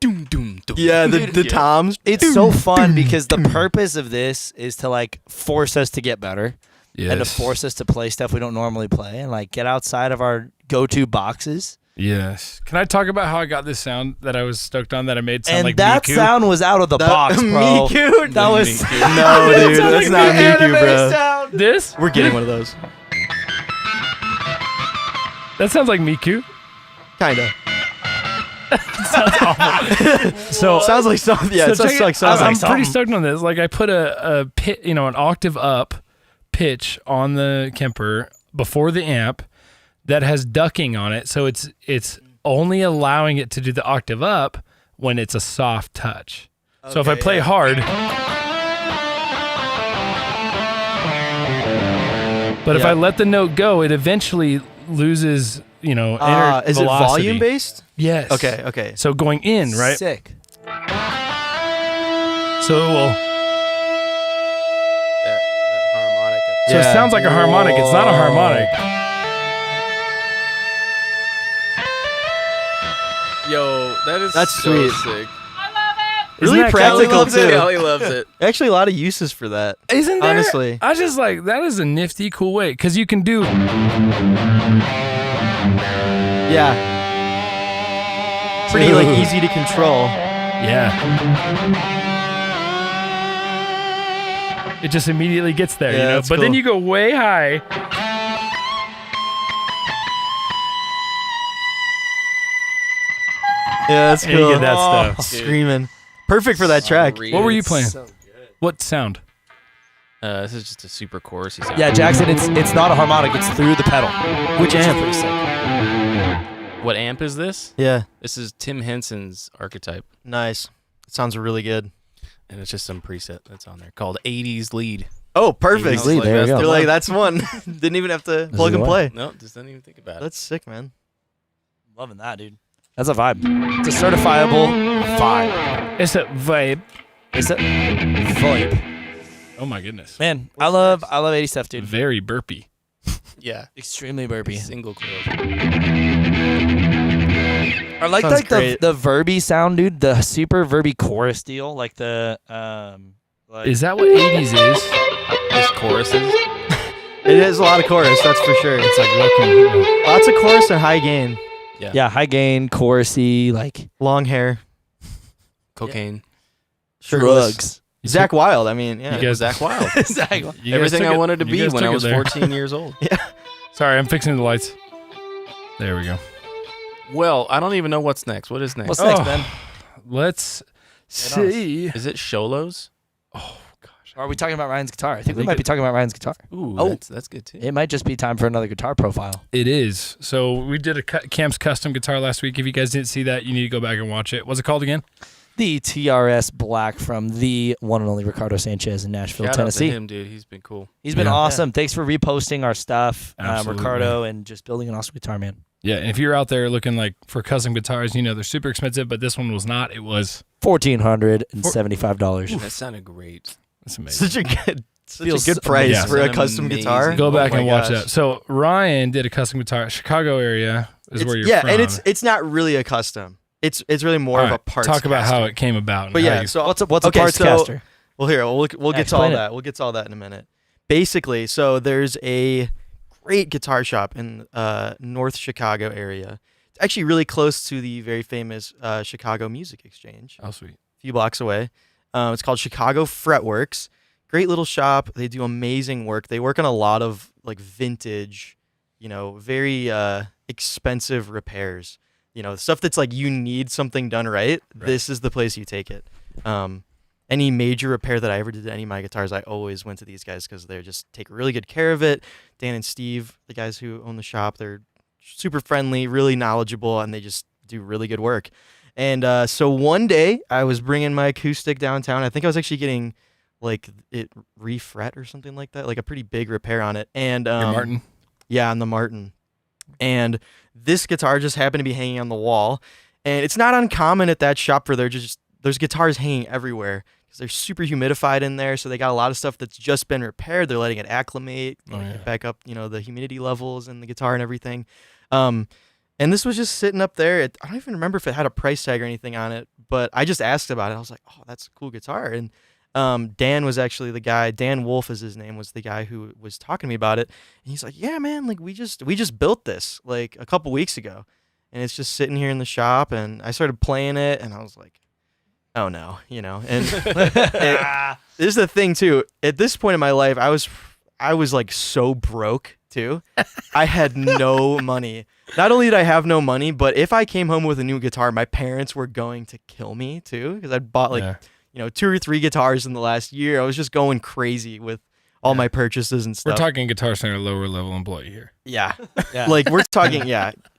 Doom, doom, doom. Yeah, the toms. It's so fun because the purpose of this is to like force us to get better and to Yes. force us to play stuff we don't normally play and like get outside of our go-to boxes. Yes. Can I talk about how I got this sound that I was stoked on that I made sound And like that Miku? sound was out of the box, bro. Miku? That was No, dude, that's not Miku, bro. sound. This? We're getting one of those. That sounds like Miku. Kinda. So Sounds like something. Yeah, it so sounds check like it- I'm something. pretty stoked on this. Like I put a pit, an octave up pitch on the Kemper before the amp that has ducking on it, so it's only allowing it to do the octave up when it's a soft touch. So if I Okay, play yeah. hard, but if Yeah. I let the note go, it eventually loses, inner Is it velocity. volume based? Yes. Okay. So going in, right? Sick. So it will. That harmonic. So it Yeah. sounds like a harmonic. It's not a harmonic. Yo, That's so sweet. sick. Isn't Really that practical Loves too. it. Callie loves it. Actually, a lot of uses for that. Isn't there? Honestly. I just like that is a nifty, cool way because you can do. Yeah. Pretty like easy to control. Yeah. It just immediately gets there, Yeah, that's But then cool. you go way high. Yeah, that's And cool. you get that Oh, stuff. Screaming. Perfect for that track. What were you playing? What sound? This is just a super chorusy sound. Yeah, Jackson, it's not a harmonic. It's through the pedal. Which amp? Pretty sick. What amp is this? Yeah, This is Tim Henson's Archetype, nice. It sounds really good. and it's just some preset that's on there called 80's Lead. Oh, perfect. 80's Lead, there you go. You're like, that's one. Didn't even have to plug the and one. play. No, just don't even think about it. That's sick, man. Loving that, dude. That's a vibe. It's a certifiable vibe. It's a vibe. It's a vibe. Oh my goodness. Man, I love 80 stuff, dude. Very burpy. Yeah. Extremely burpy. Single coil. I like Sounds like great. the verby sound, dude. The super verby chorus deal, like the like Is that what 80's is? Just choruses. It is a lot of chorus, that's for sure. It's like looking. Lots of chorus and high gain. yeah, high gain, chorusy, like Long hair. Cocaine. drugs. Zach Wild, I mean, yeah. You guys- Zach Wild. Exactly. You guys Everything took I it- wanted to you be guys when I took it was there. 14 years old. Sorry, I'm fixing the lights. There we go. Well, I don't even know what's next. What is next? What's next, Oh. Ben? Let's see. Is it Sholos? Oh gosh. Are we talking about Ryan's guitar? I think we might be talking about Ryan's guitar. Ooh, Oh. that's good too. It might just be time for another guitar profile. It is. So we did a Cam's custom guitar last week. If you guys didn't see that, you need to go back and watch it. What's it called again? The TRS Black from the one and only Ricardo Sanchez in Nashville, Shout Tennessee. out to him, dude. He's been cool. He's been Yeah. awesome. Thanks for reposting our stuff, Absolutely. Ricardo, and just building an awesome guitar, man. Yeah, and if you're out there looking like for custom guitars, you know they're super expensive, but this one was not. It was $1,475. That sounded great. That's amazing. Such a good price yeah. for a It's custom amazing. guitar. Go back Oh my and watch gosh. that. So Ryan did a custom guitar. Chicago area is where you're from. and it's not really a custom. It's really more All of a right, parts. talk about how caster. it came about. and But how yeah, you- so What's a okay, parts so- caster? Well, here we'll get to all Explain it. that. We'll get to all that in a minute. Basically, so there's a great guitar shop in North Chicago area. It's actually really close to the very famous Chicago Music Exchange, oh sweet. a few blocks away. It's called Chicago Fretworks. Great little shop. They do amazing work. They work on a lot of like vintage, very expensive repairs. Stuff that's like you need something done right. This is the place you take it. Any major repair that I ever did to any of my guitars, I always went to these guys because they just take really good care of it. Dan and Steve, the guys who own the shop, they're super friendly, really knowledgeable, and they just do really good work. And so one day I was bringing my acoustic downtown. I think I was actually getting like it refret or something like that, like a pretty big repair on it. And Your Martin. yeah, on the Martin. And this guitar just happened to be hanging on the wall. And it's not uncommon at that shop for there's guitars hanging everywhere because they're super humidified in there. So they got a lot of stuff that's just been repaired. They're letting it acclimate, get back up, the humidity levels in the guitar and everything. And this was just sitting up there. I don't even remember if it had a price tag or anything on it, but I just asked about it. I was like, oh, that's a cool guitar. And Dan was actually the guy. Dan Wolf is his name. Was the guy who was talking to me about it. And he's like, "Yeah, man. Like we just built this like a couple weeks ago, and it's just sitting here in the shop." And I started playing it, and I was like, "Oh no," And this is the thing too. At this point in my life, I was like so broke too. I had no money. Not only did I have no money, but if I came home with a new guitar, my parents were going to kill me too because I'd bought like. 2 or 3 guitars in the last year. I was just going crazy with all my purchases and stuff. We're talking Guitar Center lower level employee here. Yeah. Like we're talking,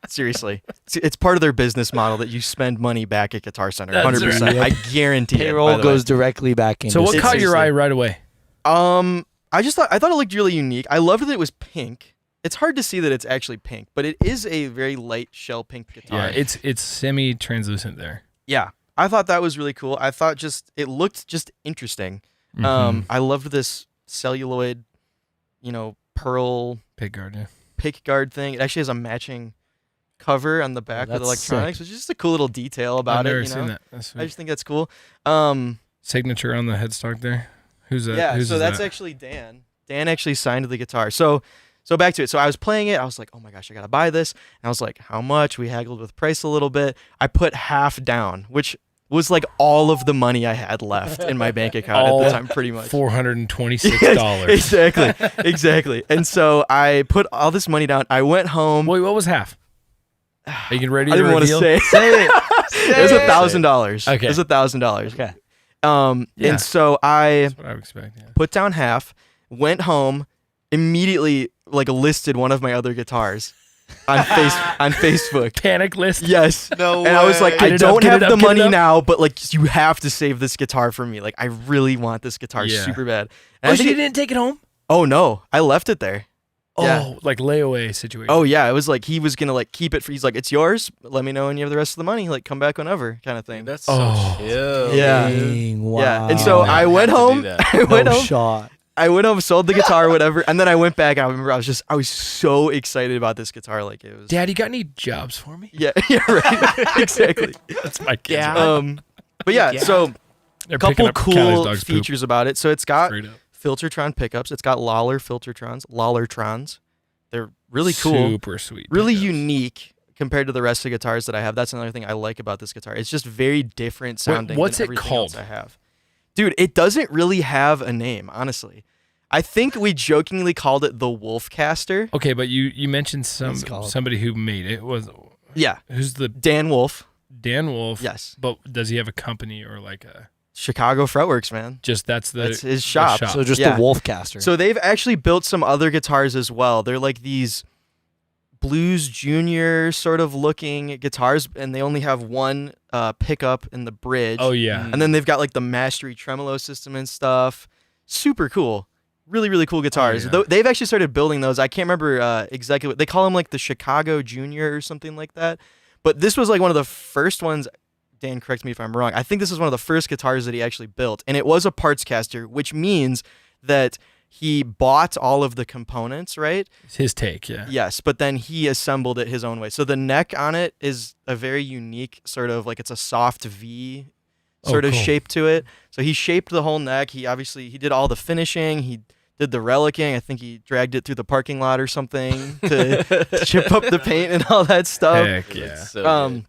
seriously. It's part of their business model that you spend money back at Guitar Center. That's 100%. right. I guarantee Payroll it. goes directly back into. So what It's caught your eye seriously- right away? I thought it looked really unique. I loved that it was pink. It's hard to see that it's actually pink, but it is a very light shell pink guitar. Yeah, it's semi-translucent there. Yeah. I thought that was really cool. I thought it looked just interesting. I loved this celluloid, pearl Pick guard, yeah. pick guard thing. It actually has a matching cover on the back with that's electronics, which is just a cool little detail I've about never it. seen that. That's sweet. I just think that's cool. Signature on the headstock there. Who's that? Yeah, Who's so that's that? actually Dan. Dan actually signed the guitar. So back to it. So I was playing it. I was like, oh my gosh, I gotta buy this. And I was like, how much? We haggled with price a little bit. I put half down, which was like all of the money I had left in my bank account at the time, pretty much. $426. Exactly. And so I put all this money down. I went home. Wait, what was half? Are you ready I to didn't want to reveal? say. Say it. It was $1,000. Okay. It was $1,000. Okay. Yeah. And so I That's what I would expect. Yeah. put down half, went home, immediately like listed one of my other guitars on Facebook. Panic list. Yes. No And I was like, way. Get I it up, don't get have it up, the get it money up. now, but like you have to save this guitar for me. Like I really want this guitar Yeah. super bad. And Oh, I so think you didn't take it home? oh no, I left it there. Yeah. Oh, like layaway situation. Oh yeah, it was like he was gonna like keep it for. He's like, it's yours. Let me know when you have the rest of the money. Like come back whenever, kind of thing. Dude, that's so Oh. chill. Yeah. Dang, wow. Yeah. And so Not I have went to do home. that. I went no home. shot. I went home, sold the guitar, whatever, and then I went back. I remember I was so excited about this guitar. Like it was. Dad, you got any jobs for me? Yeah. Yeah. Right. Exactly. That's my kid. Yeah. But yeah. So They're a picking couple up Callie's cool dog's poop. features about it. So it's got Straight up. Filtertron pickups. It's got Lawler Filtertrons. They're really cool. Super sweet. Really pickups. unique compared to the rest of the guitars that I have. That's another thing I like about this guitar. It's just very different sounding. what's than it everything called? else I have. Dude, it doesn't really have a name, honestly. I think we jokingly called it the Wolfcaster. Okay, but you mentioned It's called. somebody who made it. Yeah, Who's the Dan Wolf. Dan Wolf? Yes, But does he have a company or like a Chicago Fretworks, man. just that's That's his shop. So just Yeah. the Wolfcaster. So they've actually built some other guitars as well. They're like these Blues Junior sort of looking guitars, and they only have one pickup in the bridge. Oh yeah. And then they've got like the Mastery tremolo system and stuff. Super cool. really, really cool guitars. yeah. They've actually started building those. I can't remember exactly what they call them, like the Chicago Junior or something like that. But this was like one of the first ones. Dan, correct me if I'm wrong. I think this is one of the first guitars that he actually built, and it was a parts caster, which means that he bought all of the components, right? It's his take, yeah. Yes, but then he assembled it his own way. So the neck on it is a very unique sort of like it's a soft V sort of cool. shape to it. So he shaped the whole neck. He did all the finishing. He did the relicing. I think he dragged it through the parking lot or something to chip up the paint and all that stuff. Heck yeah. That's so good.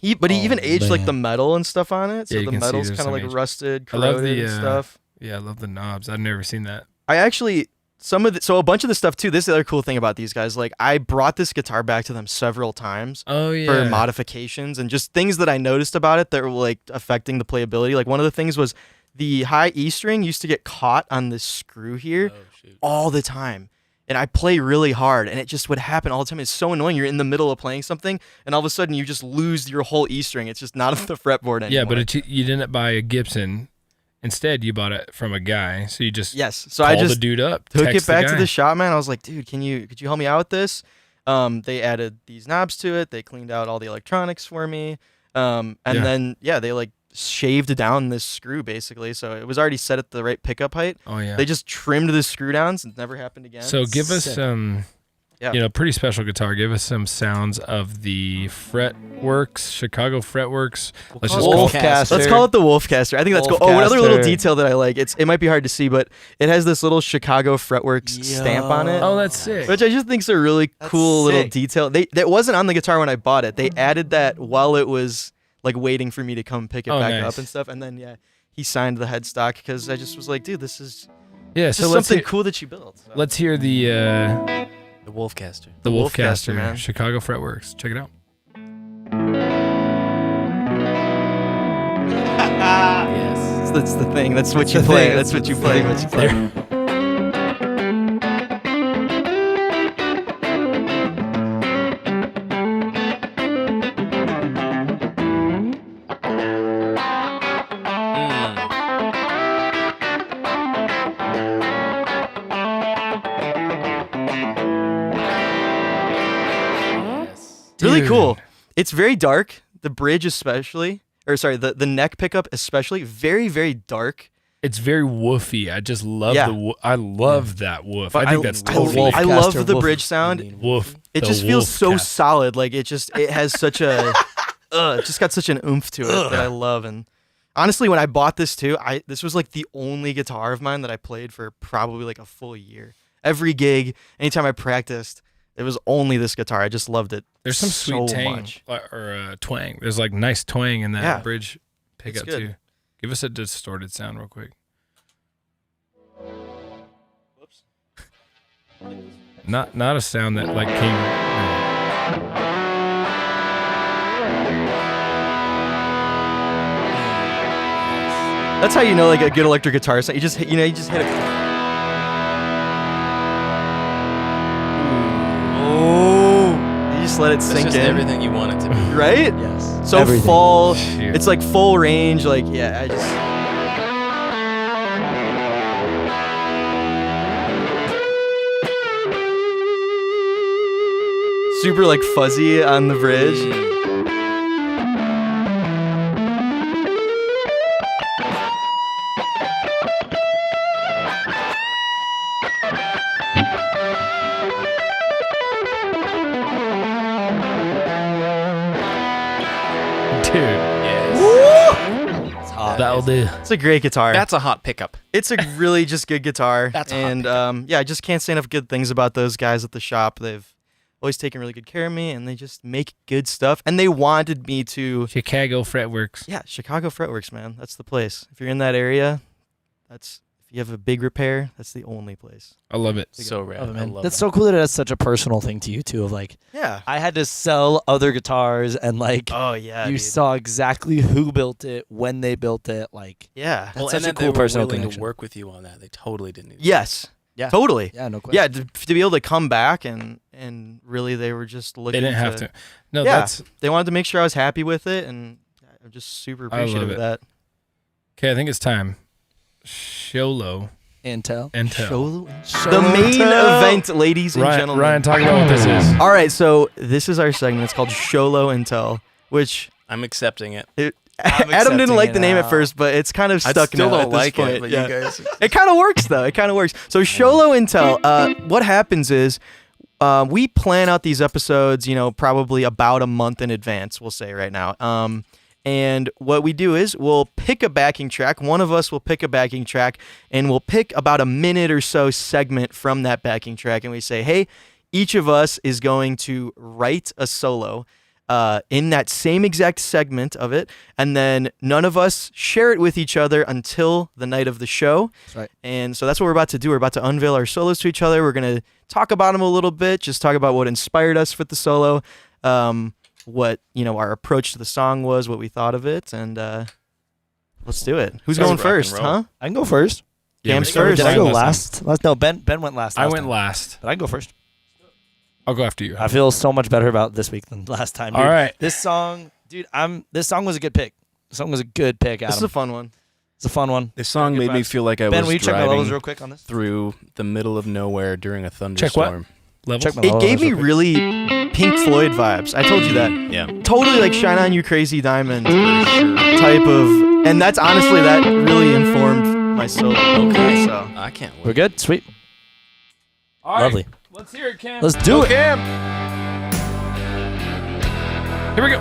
He even aged like the metal and stuff on it. So Yeah, you the can see metal's there's kind of some like age. rusted, I love corroded and stuff. Yeah, I love the knobs. I've never seen that. I actually so a bunch of the stuff too. This is the other cool thing about these guys. Like I brought this guitar back to them several times Oh yeah. for modifications and just things that I noticed about it that were like affecting the playability. Like one of the things was the high E string used to get caught on this screw here Oh, shoot. all the time. And I play really hard, and it just would happen all the time. It's so annoying. You're in the middle of playing something, and all of a sudden you just lose your whole E string. It's just not on the fretboard anymore. Yeah, but you didn't buy a Gibson. Instead, you bought it from a guy. So you just yes. So call I just the dude up, took text it back the to guy. the shop, man. I was like, dude, could you help me out with this? They added these knobs to it. They cleaned out all the electronics for me. And Yeah. then they like shaved down this screw basically. So it was already set at the right pickup height. Oh yeah. They just trimmed the screw downs. It never happened again. So give us Sick. some, Yeah. pretty special guitar. Give us some sounds of the Fretworks, Chicago Fretworks. Let's just call Wolfcaster. Let's call it the Wolfcaster. I think that's cool. Oh, another little Wolfcaster. detail that I like. It might be hard to see, but it has this little Chicago Fretworks stamp on it. Oh, that's sick. Which I just think is a really That's cool little sick. detail. That wasn't on the guitar when I bought it. They added that while it was like waiting for me to come pick it Oh, back nice. up and stuff. And then he signed the headstock because I just was like, dude, this is Yeah. just So let's something hear, cool that you built. So. let's hear the The Wolfcaster. Wolfcaster, man. Chicago Fretworks. Check it out. Yes. That's the thing. That's what That's you the play. thing. That's what you play. That's the thing. Mm. Yes. Really Dude. cool. It's very dark. The bridge especially, or sorry, the neck pickup especially, very, very dark. It's very woofy. I just love Yeah. I love that woof. But I think that's I totally love Wolfcaster, the Wolf. bridge sound. woof. It the just feels so Wolfcaster. solid. Like it has such a, it just got such an oomph to it that I love. And honestly, when I bought this too, this was like the only guitar of mine that I played for probably like a full year. Every gig, anytime I practiced, it was only this guitar. I just loved it. There's some sweet so tang much. or twang. There's like nice twang in that Yeah. bridge pickup good. too. Give us a distorted sound real quick. Whoops. Not a sound that like came. That's how you know like a good electric guitar sound. You just hit a. Oh, you just let it That's sink just in, everything you want it to be. right? Yes. So Everything. full. Shoot. It's like full range. Like I just. Super like fuzzy on the bridge. Dude, Yes. It's hot. that'll do. It's a great guitar. That's a hot pickup. It's a really just good guitar. That's a hot and I just can't say enough good things about those guys at the shop. They've always taken really good care of me, and they just make good stuff. And they wanted me to, Chicago Fretworks. Chicago Fretworks, man. That's the place. If you're in that area, if you have a big repair, that's the only place. I love it. So rad. Oh, I man. love That's that. so cool that it's such a personal thing to you too. Of like, Yeah. I had to sell other guitars, and like, Oh yeah. you dude. saw exactly who built it, when they built it. Like, Yeah. That's such and a that cool they were personal willing connection. to work with you on that. They totally didn't. Even Yes. Yeah. Totally. yeah, no question. Yeah. To be able to come back and really they were just looking. They didn't have to. No, Yeah. that's They wanted to make sure I was happy with it, and I'm just super I love appreciative of it. that. okay. I think it's time. SHOLO And tell. Tele. The main event, ladies and gentlemen. Ryan, talk about what this is. All right, so this is our segment. It's called SHOLO and TELL, which I'm accepting it. Adam didn't like the name at first, but it's kind of stuck still now don't at this like point. it, but Yeah. you guys. It kind of works though. It kind of works. So SHOLO and TELL. What happens is we plan out these episodes, probably about a month in advance. We'll say right now. And what we do is we'll pick a backing track. One of us will pick a backing track, and we'll pick about a minute or so segment from that backing track, and we say, hey, each of us is going to write a solo in that same exact segment of it, and then none of us share it with each other until the night of the show. That's right. And so that's what we're about to do. We're about to unveil our solos to each other. We're going to talk about them a little bit, just talk about what inspired us with the solo, what our approach to the song was, what we thought of it, and let's do it. Who's Sounds going rock and first, roll. huh? I can go first. Cam's we started first. Did I go last last? No, Ben went last. I last went time. last. Did I go first? I'll go after you. I feel so much better about this week than last time. Dude. All right. This song, dude, this song was a good pick. This song was a good pick, Adam. This is a fun one. It's a fun one. This song Good made me vibes. feel like I Ben, was will you check my levels driving real quick on this? through the middle of nowhere during a Check thunderstorm. what? Levels? Check my It levels gave me real quick. really Pink Floyd vibes. I told you that. Yeah. Totally like Shine On You Crazy Diamond For sure. type of, and that's honestly, that really informed my solo. Okay. So I can't wait. We're good? Sweet. All right. Lovely. Let's hear it, Cam. Let's do it. Here we go.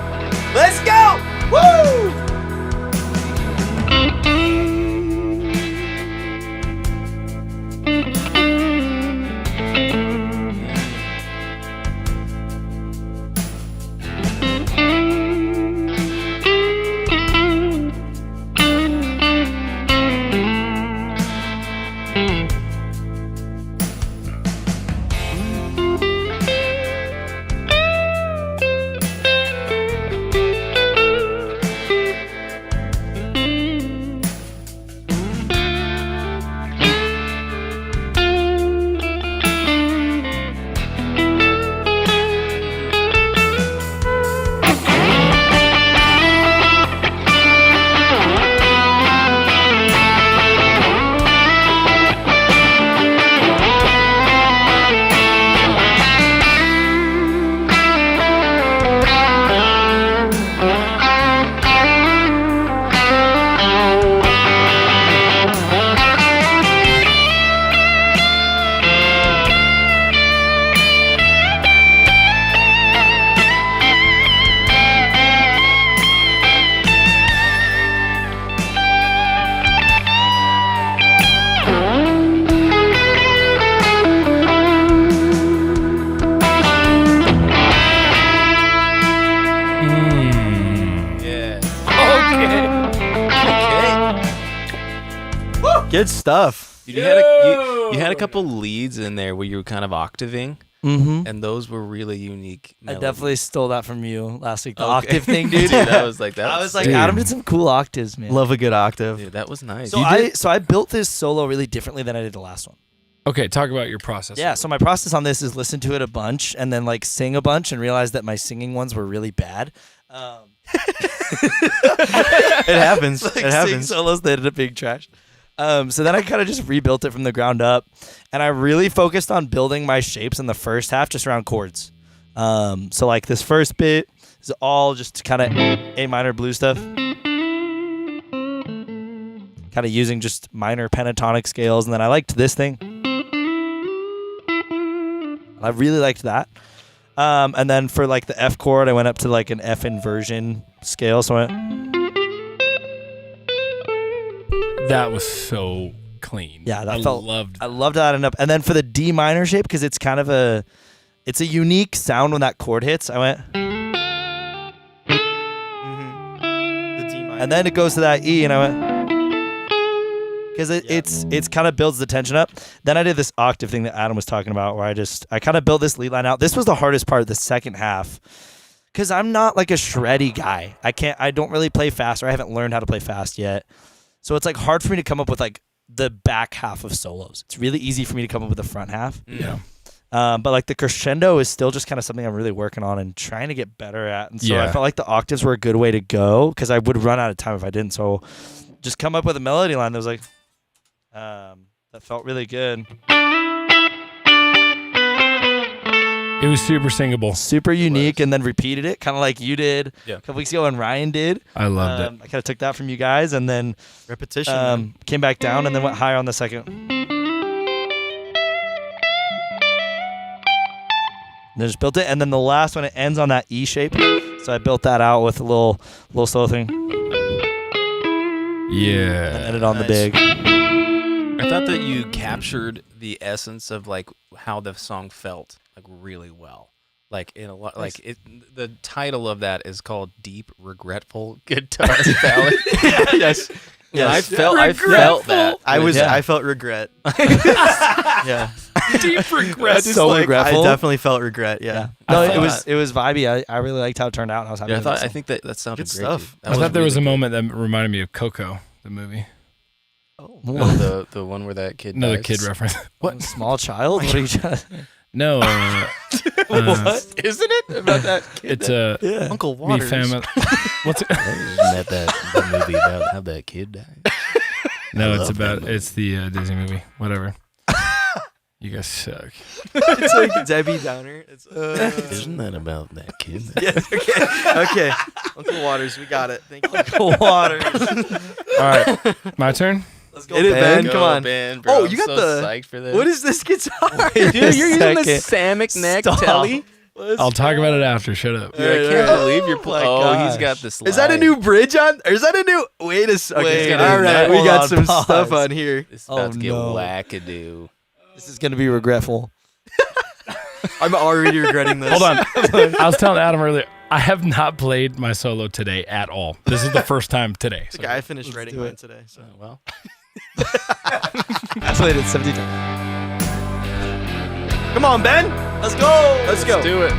let's go! Woo! Yeah. Okay. Good stuff. Dude, you had a couple leads in there where you were kind of octaving, Mm-hmm. and those were really unique. I melodies. definitely stole that from you last week. The Okay. octave thing, dude. Dude, I was like, I was like, Dude. Adam did some cool octaves, man. Love a good octave. Dude, that was nice. So I built this solo really differently than I did the last one. Okay, talk about your process. Yeah, so my process on this is listen to it a bunch and then like sing a bunch and realize that my singing ones were really bad. It happens. Like It sing happens. solos that ended up being trash. So then I kind of just rebuilt it from the ground up, and I really focused on building my shapes in the first half just around chords. So like this first bit is all just kind of A minor blues stuff, kind of using just minor pentatonic scales, and then I liked this thing. I really liked that. And then for like the F chord, I went up to like an F inversion scale, so I went. That was so clean. Yeah, that I felt. loved. I loved that enough. And then for the D minor shape, because it's kind of it's a unique sound when that chord hits. I went, The D minor. and then it goes to that E, and I went, because it's kind of builds the tension up. Then I did this octave thing that Adam was talking about, where I kind of built this lead line out. This was the hardest part, the second half, because I'm not like a shreddy guy. I don't really play fast, or I haven't learned how to play fast yet. So it's like hard for me to come up with like the back half of solos. It's really easy for me to come up with the front half. Yeah. But like the crescendo is still just kind of something I'm really working on and trying to get better at. And so I Yeah. felt like the octaves were a good way to go because I would run out of time if I didn't. So just come up with a melody line that was like, That felt really good. It was super singable. Super unique, and then repeated it, kind of like you did a couple weeks ago and Ryan did. I loved it. I kind of took that from you guys, and then Repetition. came back down, and then went higher on the second. Then just built it, and then the last one, it ends on that E shape. So I built that out with a little solo thing. Yeah. And ended on the big. I thought that you captured the essence of like how the song felt like really well. Like in a lot, like it. The title of that is called "Deep Regretful Guitar Ballad." Yes. Yeah, I felt that. I felt regret. Yeah. Deep regret. So regretful. I definitely felt regret. Yeah. No, I it was vibey. I really liked how it turned out, and I was happy. Yeah, with I it, so. think that sounded Good great. stuff. Dude. That I thought there was a really moment that reminded me of Coco, the movie. good. Oh, the one where that kid. Another dies. kid reference. What small child? What are you trying to... No. What isn't it about that kid? It's Uncle Me Waters. Family. What's it? Isn't that movie about how that kid died? No, it's the Disney movie. Whatever. You guys suck. It's like Debbie Downer. It's, Isn't that about that kid? yes. Okay. Uncle Waters. We got it. Thank you. Uncle Waters. All right, my turn. Let's go, Hit it, Ben. Go, Come on. Ben, bro. Oh, I'm you got so the. psyched for this. What is this guitar? Dude, you're using the Second. Samick neck Stop. Tele? I'll talk about it after. Shut up. Dude, I can't believe you're playing. my Oh, he's gosh. got this. Is that a new bridge on? Or is that a new? Wait a second. Wait a All right, minute. we got Hold some on, pause. stuff on here. This is about to get no. wackadoo. This is gonna be regretful. I'm already regretting this. Hold on. I was telling Adam earlier, I have not played my solo today at all. This is the first time today. It's okay, I finished writing do mine it. today. So. Well, I played it 70 times. Come on, Ben. Let's go. Let's go. do it.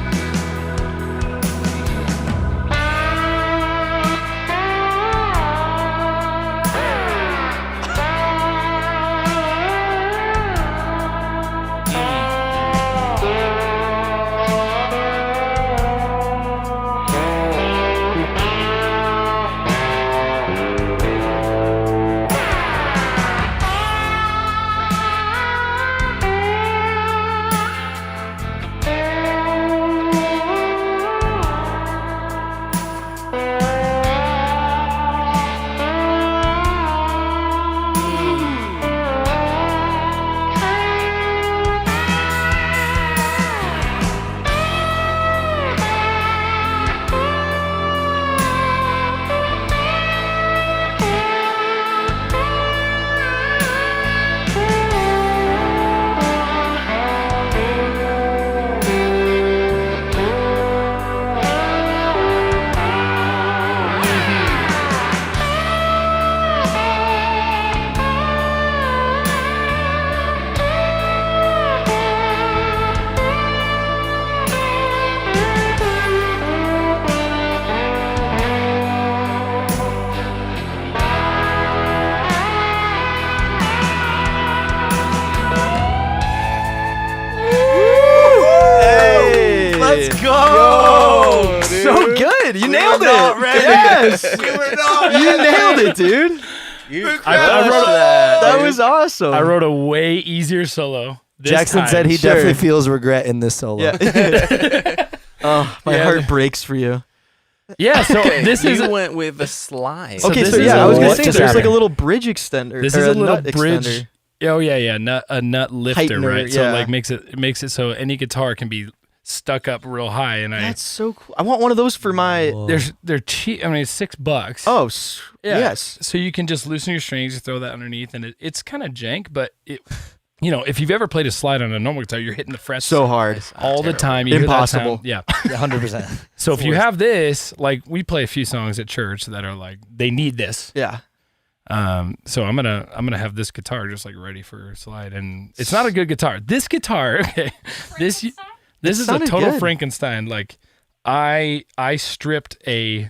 Let's go. Yo, dude. so good. You nailed it. not ready. Yes. We were not You nailed it, dude. I wrote That was awesome. I wrote a way easier solo. This Jackson time. said he Sure. definitely feels regret in this solo. Yeah. Oh, my Yeah. heart breaks for you. Yeah, so this you is went with the slide. So Okay, this so is yeah, I was gonna what say just there's like a happened. little bridge extender. this or is a little nut bridge. extender. Oh yeah, a nut lifter, Heightener, right? So yeah. it like makes it so any guitar can be stuck up real high, and That's so cool. I want one of those for my. they're cheap. I mean, it's $6. Oh, Yeah. yes. So you can just loosen your strings, you throw that underneath, and it's kind of jank, but it, you know, if you've ever played a slide on a normal guitar, you're hitting the frets So hard. all the time. You hear that Impossible. sound. Yeah. 100%. So if you have this, like we play a few songs at church that are like they need this. Yeah. So I'm gonna have this guitar just like ready for a slide, and it's not a good guitar. This guitar, okay, this is a sounded total good. Frankenstein. Like I stripped a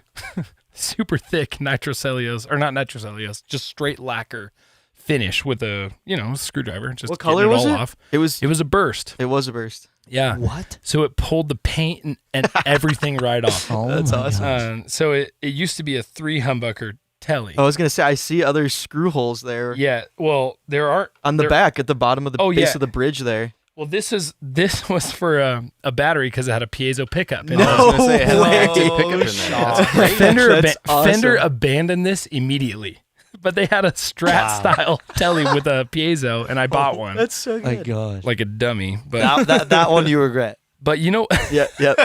super thick nitrocellulose, or not nitrocellulose, just straight lacquer finish with a screwdriver. Just What getting color was all it? off. It was. It was a burst. It was a burst. Yeah. What? So it pulled the paint and everything right off. Oh That's my awesome. gosh. So it used to be a 3 humbucker Tele. I was gonna say I see other screw holes there. Yeah, well, there aren't On the there- back at the bottom of the base yeah. of the bridge there. Well, this was for a battery because it had a piezo pickup. I was gonna say it had an way. active pickup in there. That's great. Fender, That's awesome. Fender abandoned this immediately, but they had a Strat style Tele with a piezo, and I bought one That's so My good. gosh. like a dummy. But That one you regret. but you know, Yeah, yeah.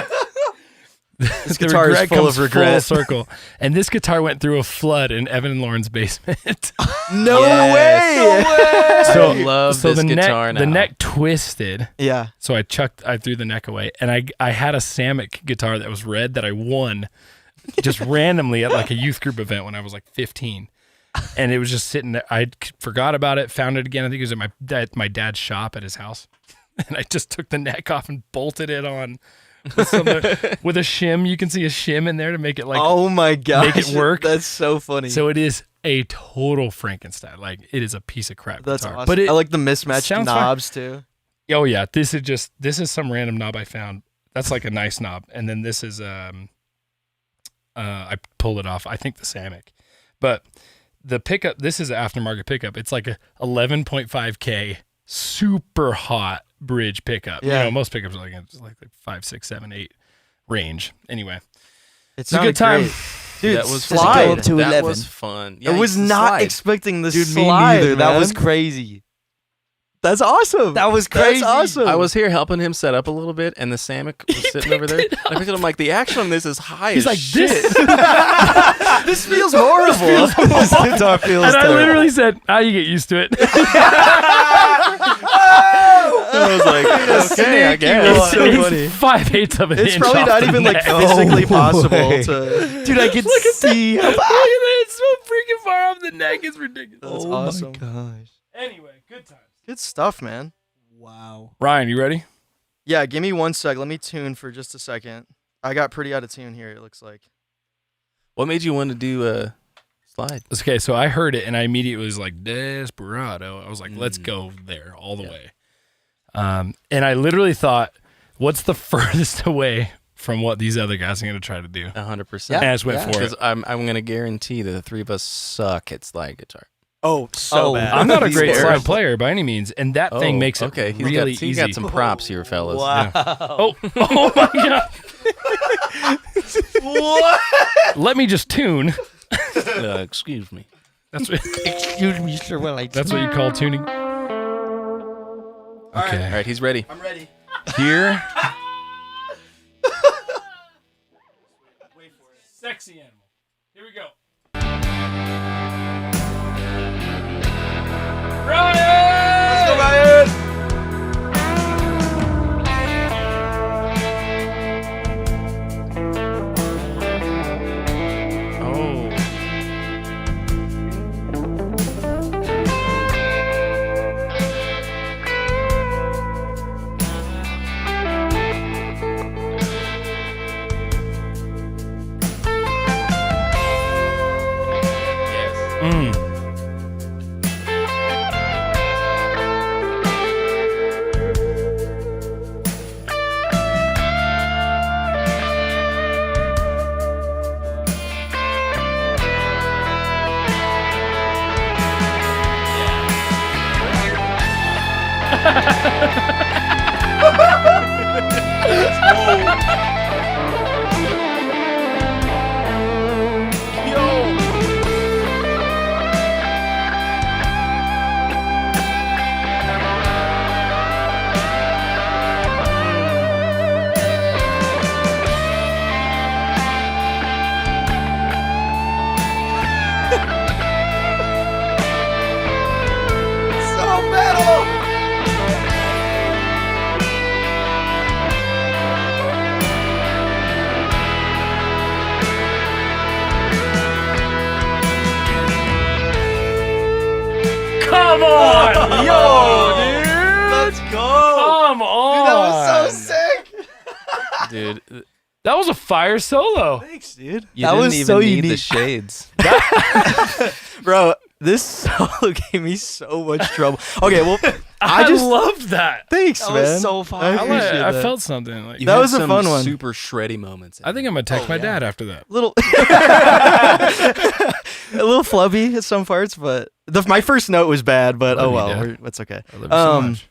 this guitar is full of regret. Full circle, and this guitar went through a flood in Evan and Lauren's basement. No Yes. way. So I love so this the guitar neck now. the neck twisted. Yeah. So I threw the neck away, and I had a Samick guitar that was red that I won just randomly at like a youth group event when I was like 15, and it was just sitting there. I forgot about it, found it again. I think it was at my dad's shop at his house, and I just took the neck off and bolted it on with a shim. You can see a shim in there to make it like. Oh my god. make it work. That's so funny. So it is a total Frankenstein. Like it is a piece of crap That's guitar. awesome. But I like the mismatched sounds fine. knobs too. Oh yeah, this is some random knob I found. That's like a nice knob, and then this is I pulled it off. I think the Samick, but the pickup. This is an aftermarket pickup. It's like a 11.5K super hot bridge pickup. Yeah. You know, most pickups are like 5, 6, 7, 8 range. Anyway, It's a good time. Dude, That was slide. go up to that 11. was fun. I was the not slide. expecting this Dude, me slide, neither. That man. was crazy. That's awesome. That was crazy. That's awesome. I was here helping him set up a little bit, and the Samick was sitting over there. I picked it up, I'm like, the action on this is high he's as like shit. this, This feels horrible. This guitar feels and I terrible. literally said, you get used to it." I was like, okay, I guess. so funny. 5/8 of it. It's probably not even like physically possible to. Dude, I can see. Look at that! It's so freaking far off the neck. It's ridiculous. That's Oh awesome. my gosh. Anyway, good times. Good stuff, man. Wow. Ryan, you ready? Yeah, give me 1 sec. Let me tune for just a second. I got pretty out of tune here, it looks like. What made you want to do a slide? Okay, so I heard it and I immediately was like, Desperado. I was like, let's go there all the way. And I literally thought, what's the furthest away from what these other guys are going to try to do? 100%. And I just went for Because it. I'm going to guarantee that the three of us suck at slide guitar. Oh, so bad. I'm not a These great guys. slide player by any means, and that thing makes it okay. He's really got, easy. He's got some props here, fellas. Wow. Oh my god! What? Let me just tune. Excuse me. That's what. Excuse me, sir. Well, That's what you call tuning. Okay. All right, he's ready. I'm ready. Here. Wait for it. Sexy animal. Here we go. Ryan! Let's go, Ryan! Oh. Yes. Mm. So metal! Come on! Yo, dude! Let's go! Come on! Dude, that was so sick! Dude, That was a fire solo. Thanks, dude. you That didn't was even so need the unique. shades. Bro, this solo gave me so much trouble. Okay, well, I loved that. Thanks, That man. was so fun. I appreciate I that. felt something. Like You That had was a some fun one. Super shreddy moments. I think I'm gonna text my dad after that. Little, a little flubby at some parts, but my first note was bad. But Love oh you, well, Dad. it's okay. I love you so much.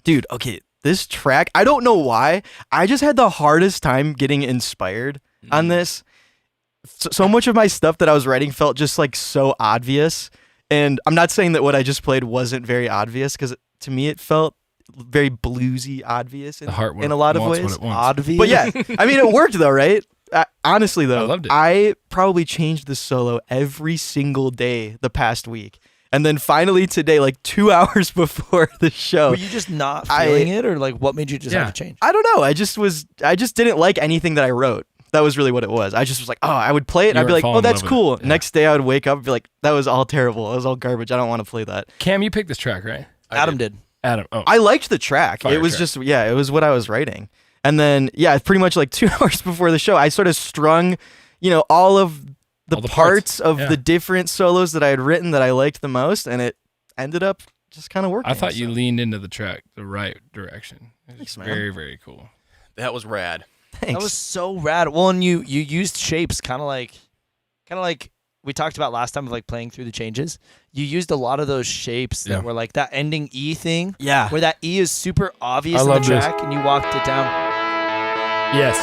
Dude, okay, this track, I don't know why. I just had the hardest time getting inspired on this. So much of my stuff that I was writing felt just like so obvious. And I'm not saying that what I just played wasn't very obvious, because to me it felt very bluesy obvious in, The heart in a lot of wants ways. what it wants. Obvious. But yeah, I mean, it worked though, right? Honestly though, I loved it. I probably changed the solo every single day the past week. And then finally today, like 2 hours before the show, Were you just not feeling it, or like what made you just Yeah. have to change? I don't know. I just didn't like anything that I wrote. That was really what it was. I just was like, oh, I would play it. And You I'd be weren't like, falling oh, in that's love with cool. it. Yeah. Next day I would wake up and be like, that was all terrible. That was all garbage. I don't want to play that. Cam, you picked this track, right? Adam did. Adam. Oh, I liked the track. Fire It was track. just, yeah, it was what I was writing. And then, yeah, pretty much like 2 hours before the show, I sort of strung, all of the All the parts parts. of Yeah. the different solos that I had written that I liked the most. And it ended up just kind of working. I thought you so. leaned into the track the right direction. It's Thanks, man. very, very cool. that was rad. Thanks. That was so rad. Well, and you used shapes kind of like we talked about last time of like playing through the changes. You used a lot of those shapes Yeah. that were like that ending E thing, yeah. where that E is super obvious I in the love this. track, and you walked it down. Yes.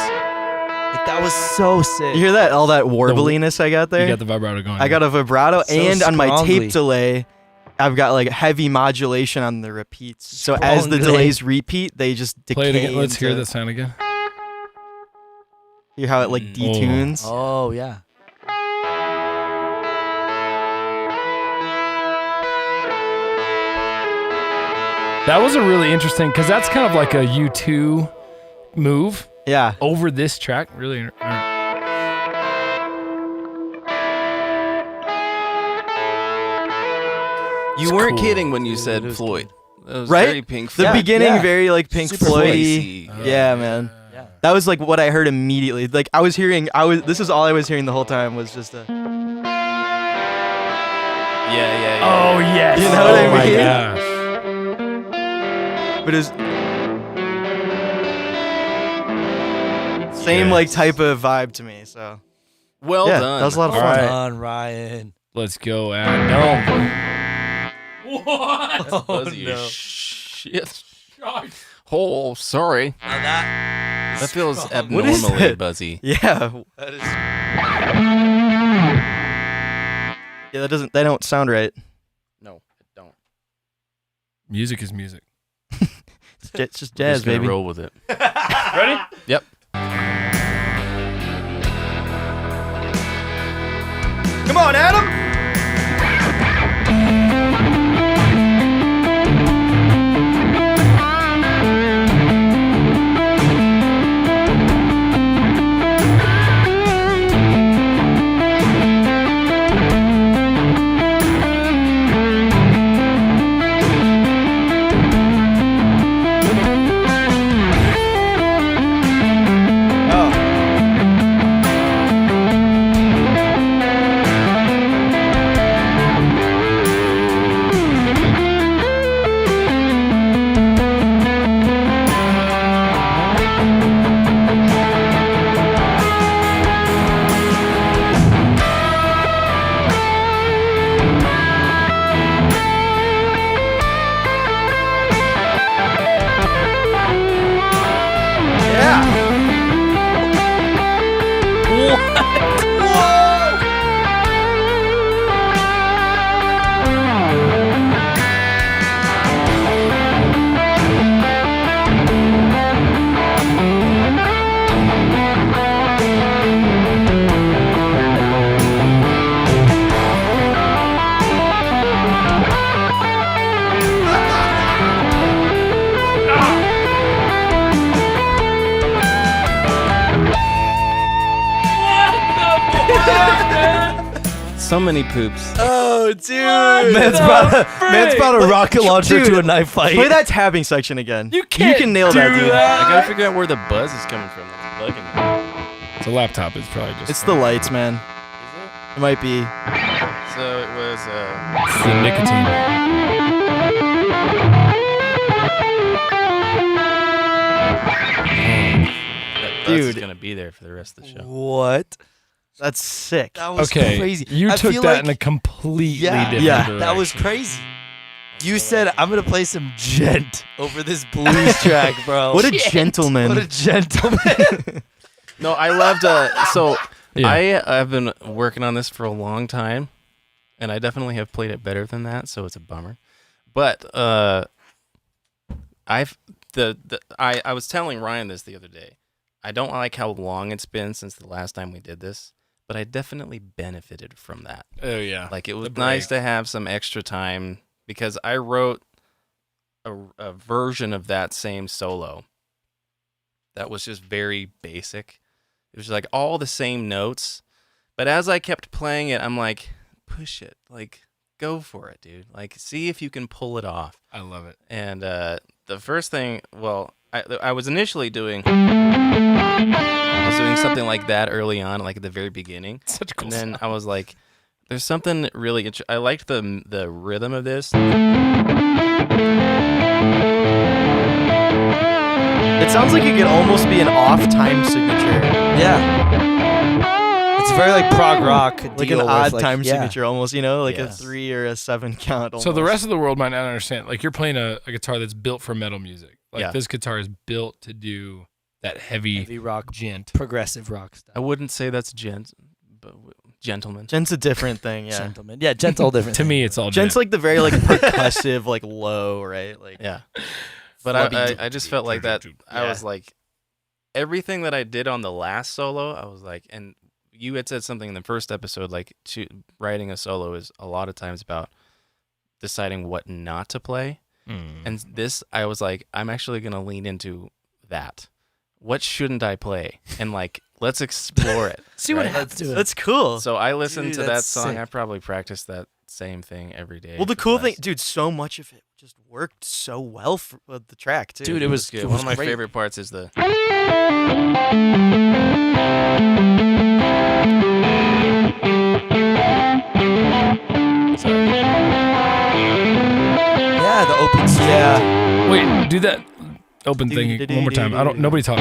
Like that was so sick. You hear that? All that warbliness I got there? You got the vibrato going. I got a vibrato, So and on my strongly. tape delay, I've got like heavy modulation on the repeats. So as the Strongly. delays repeat, they just decay. Play it again. Let's hear into- that sound again. Hear how it like detunes? Oh yeah. That was a really interesting, because that's kind of like a U2 move Yeah. over this track. Really. You It's weren't cool. kidding when you Dude, said it was Floyd. That was Right? very Pink The Floyd. beginning, yeah. very like Pink Super Floyd-y. spicy. Yeah, man. Yeah. That was like what I heard immediately. Like this is all I was hearing the whole time was just a. Yeah. Oh, yes. You know what I Oh, my mean? gosh. But it was same like Yes. type of vibe to me. So Well yeah, done. that was a lot of All fun. right. Come on, Ryan. Let's go, Adam. That's Oh, buzzy no. as shit. Oh, sorry. Now that That feels strong. abnormally What is that? buzzy. Yeah. That is Yeah, they don't sound right. No, I don't. Music is music. It's just We're jazz, just gonna baby. roll with it. Ready? Yep. Come on, Adam. So many poops. Oh, dude. man's about a rocket launcher Dude, to a knife fight. Play that tabbing section again. You can't can nail do that, dude. I gotta figure out where the buzz is coming from. That's bugging. It's a laptop. It's probably just. It's the lights, man. It might be. So it was. It's the nicotine. is gonna be there for the rest of the show. What? That's sick. That was Okay, crazy. you I took feel that like- in a completely different Yeah, direction. That was crazy. You said I'm gonna play some gent over this blues track, bro. What a gentleman. What a gentleman. No, I loved. So Yeah. I've been working on this for a long time, and I definitely have played it better than that. So it's a bummer. But I was telling Ryan this the other day. I don't like how long it's been since the last time we did this, but I definitely benefited from that. Oh yeah. Like it was The nice break. to have some extra time because I wrote a version of that same solo that was just very basic. It was like all the same notes, but as I kept playing it, I'm like, push it, like go for it, dude. Like see if you can pull it off. I love it. And the first thing, well, I was initially doing something like that early on, like at the very beginning. Such a cool And then sound. I was like, there's something really I liked the rhythm of this. It sounds like it could almost be an off-time signature. Yeah. It's very like prog rock. Like deal an with, odd like, time yeah. signature almost, you know? Like a Yes. 3 or a 7 count almost. So the rest of the world might not understand. Like you're playing a guitar that's built for metal music. Like Yeah. this guitar is built to do that heavy rock, gent. progressive rock stuff. I wouldn't say that's gentleman. Gent's a different thing, yeah. Gentleman. Yeah, gent's all different. To me, it's all Gent's gent. like the very like percussive, like low, right? Like Yeah. But Flubby. I just felt like that. I Yeah. was like, everything that I did on the last solo, I was like, and you had said something in the first episode, like writing a solo is a lot of times about deciding what not to play. Mm. And this, I was like, I'm actually going to lean into that. What shouldn't I play? And like, let's explore it. See what right? happens to it. that's cool. So I listened Dude, to that that's song. sick. I probably practiced that same thing every day. Well, the for cool thing, last- dude, so much of it just worked so well for the track too. Dude, it was good. it One was of my great. favorite parts is the. Sorry. Yeah, the open string. Yeah. Wait, do that open thing one more time. I don't. Nobody talk.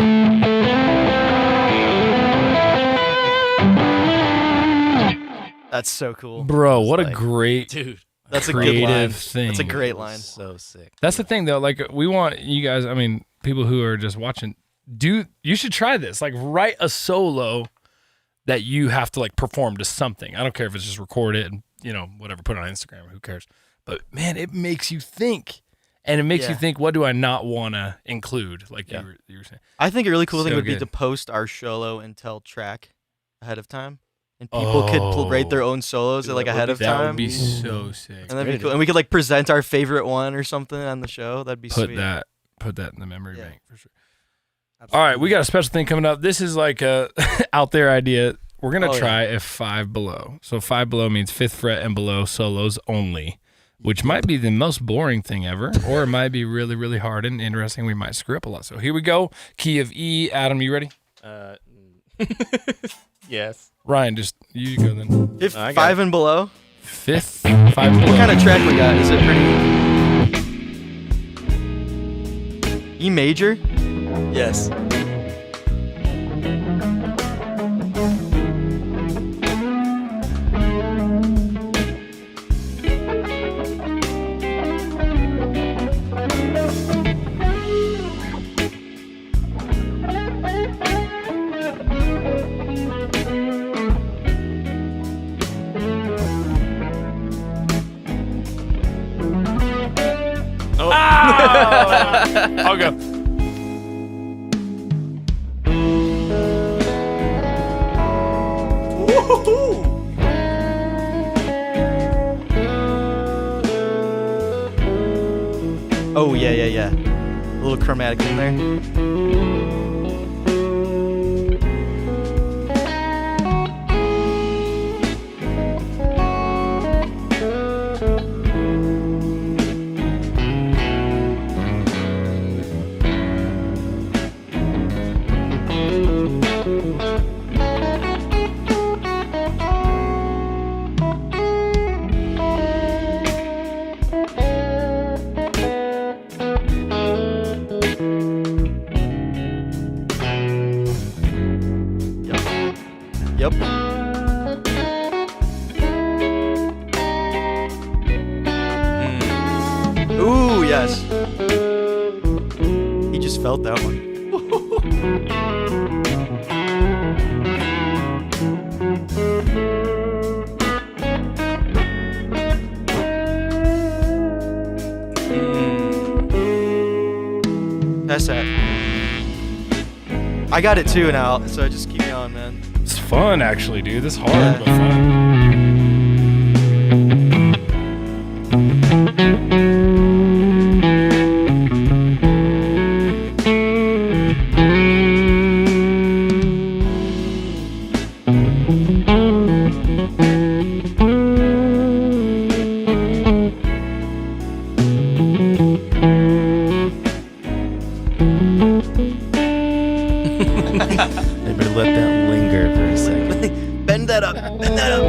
That's so cool. Bro, what a like- great Dude. That's a good creative line. thing. That's a great It was line. So sick. That's the thing though. Like we want you guys. I mean, people who are just watching. You should try this. Like write a solo that you have to like perform to something. I don't care if it's just record it and whatever, put it on Instagram. Who cares? But man, it makes you think, and it makes you Yeah. think. What do I not want to include? Like Yeah. you were saying. I think a really cool thing So would be good. to post our SHOLO and TELL track ahead of time, and people could rate their own solos Dude, like that would ahead be- of That time. would be so sick. and that'd be great cool. And we could like present our favorite one or something on the show. That'd be Put sweet. that in the memory Yeah. bank for sure. All right, we got a special thing coming up. This is like a out there idea. We're gonna Oh, try a 5 below. So 5 below means 5th fret and below solos only, which might be the most boring thing ever, or it might be really, really hard and interesting. We might screw up a lot. So here we go. Key of E. Adam, you ready? Yes. Ryan, just you go then. If I got 5 and below, 5th, 5 below. what kind of track we got? Is it pretty E major? Yes. I'll go. Oh yeah. A little chromatic in there. Yep. Ooh, yes. He just felt that one. That's that. I got it too now, so just keep going, man. It's fun, actually, dude. This is hard, but fun. Maybe let that linger for a second. Bend that up. Bend that up.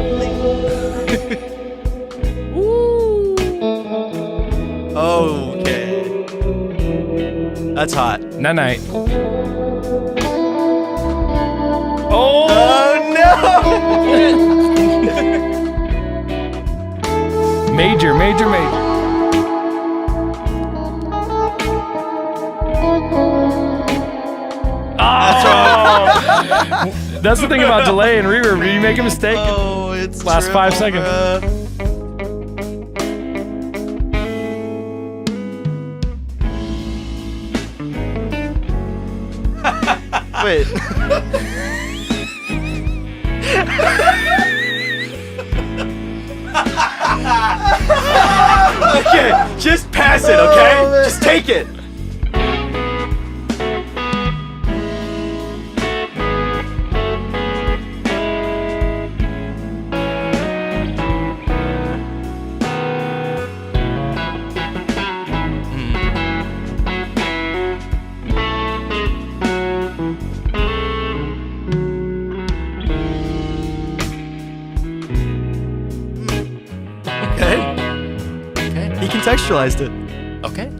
Okay. That's hot. Night. Oh! No! Major. Oh! That's the thing about delay and reverb. You make a mistake. Oh, it's Last true, 5 seconds. Wait. Okay, just pass it, okay? Just take it. He contextualized it. Okay.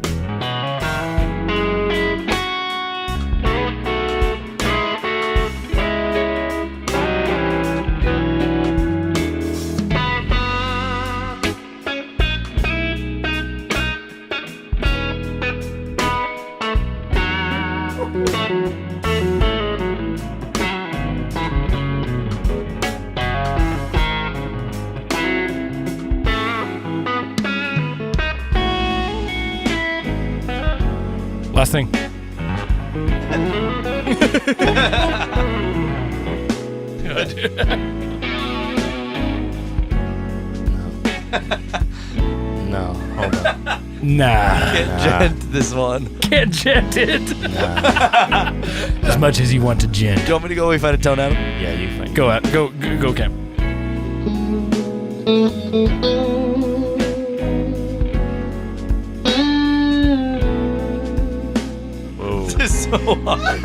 Last thing. No, hold on. Nah. Can't gent this one. Can't gent it. As much as you want to gent. Do you want me to go? We find a tone, Adam? Yeah, you think. Go, Cam. This is so hard.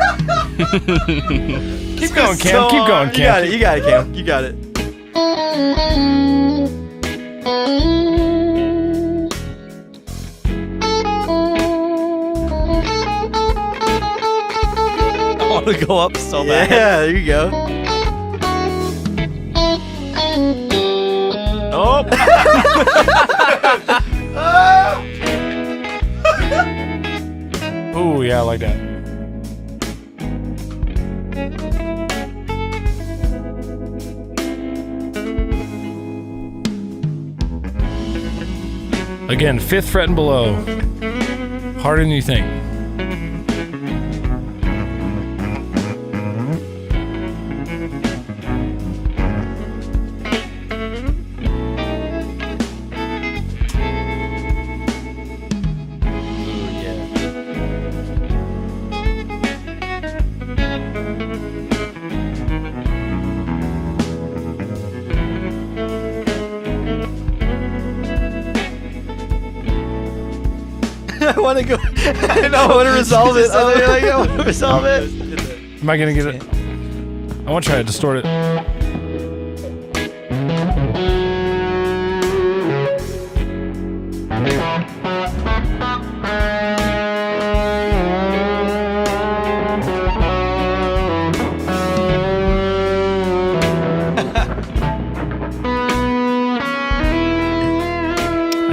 Keep going, Cam. Keep going, Cam. You got it, Cam. You got it. I want to go up so bad. Yeah, there you go. Oh. Ooh, yeah, I like that. Again, 5th fret and below. Harder than you think. I want to go. I want to resolve it. I want to resolve it. Am I gonna get it? I want to try to distort it.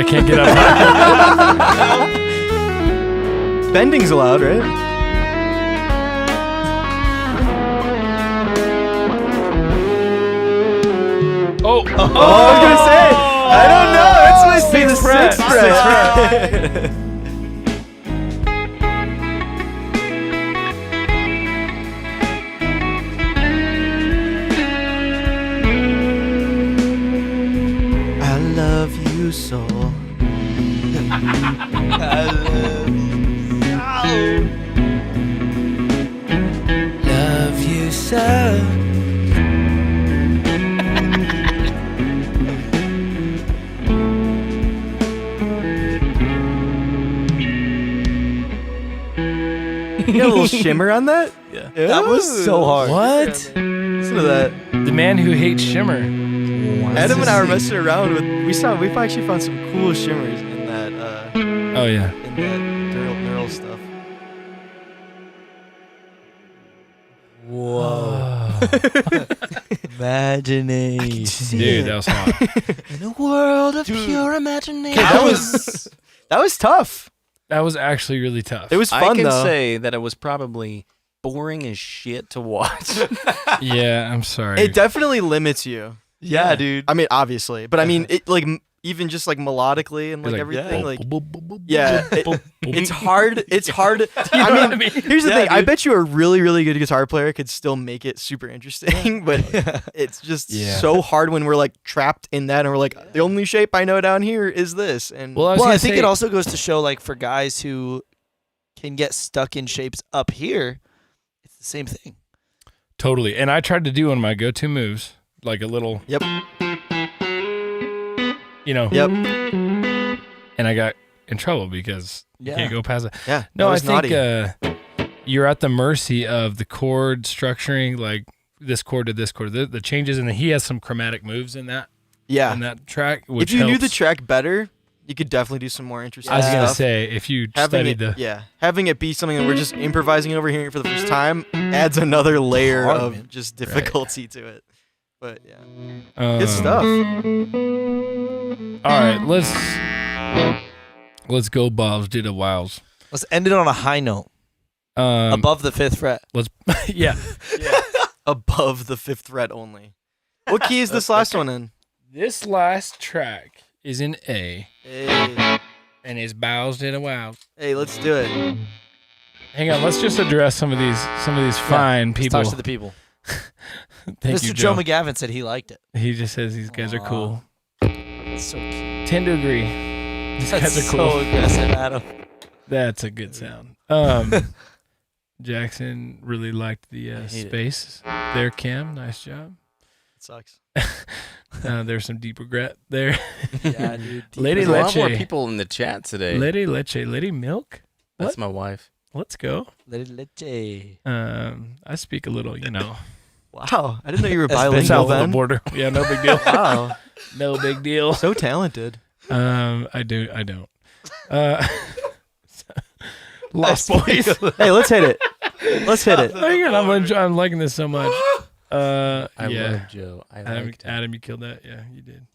can't get up high. Bending's allowed, right? Oh, I was gonna say, I don't know. That's my Sixth fret. I love you so. Love you so. You got a little shimmer on that? Yeah. That was so hard. what? Listen to that. The man who hates shimmer. Adam and I were messing around with. We actually found some cool shimmers in that. Oh yeah. In that neural stuff. Whoa. Imagination. Dude, that was hot. In a world of pure imagination. That was tough. That was actually really tough. It was I fun can though. say that it was probably boring as shit to watch. Yeah, I'm sorry. It definitely limits you. Yeah, dude. I mean, obviously, but I mean, it like even just like melodically and like, Like, everything, yeah. like yeah, it's hard. It's hard. know what I mean? Here's the Yeah, thing. I dude. bet you a really, really good guitar player could still make it super interesting, but it's just Yeah. so hard when we're like trapped in that, and we're like, the only shape I know down here is this, and Well, I was Well, gonna I think say, it also goes to show, like, for guys who can get stuck in shapes up here, it's the same thing. totally. And I tried to do one of my go-to moves, like a little, yep, you know, yep, and I got in trouble because you Yeah. can't go past it. yeah. No, that I was think naughty. you're at the mercy of the chord structuring, like this chord to this chord, the changes, and he has some chromatic moves in that Yeah. track. Which If you knew the helps. track better, you could definitely do some more interesting I was gonna stuff. say if you Having studied it, having it be something that we're just improvising over here for the first time adds another layer hard, of man. just difficulty to it. But yeah, the good stuff. All right, let's go. Bobs did a wows. Let's end it on a high note, above the 5th fret. Let's yeah. Above the 5th fret only. What key is this last one in? This last track is in A, Hey, and his bows did a wows. hey, let's do it. Hang on, let's just address some of these fine Let's people. talk to the people. Thank Mr. you, Joe Joe. McGavin said he liked it. He just says these guys are Aw. cool. It's so cute. Tend to agree. These guys are cool. so aggressive, Adam. That's a good sound. Jackson really liked the hate it. space there, Cam. Nice job. It sucks. There's some deep regret there. Yeah, dude. Lady There's a lot more Leche. people in the chat today. Lady Leche. Lady Milk. That's my wife. Let's go. Lady Leche. I speak a little, you know. Wow, I didn't know you were That's bilingual, South of the Ben. border. Yeah, no big deal. Wow, No big deal. so talented. I don't. Lost Boys. Hey, let's hit it. Let's hit it. Hang on, I'm liking this so much. I Yeah. love Joe. I liked him. Adam, you killed that. Yeah, you did.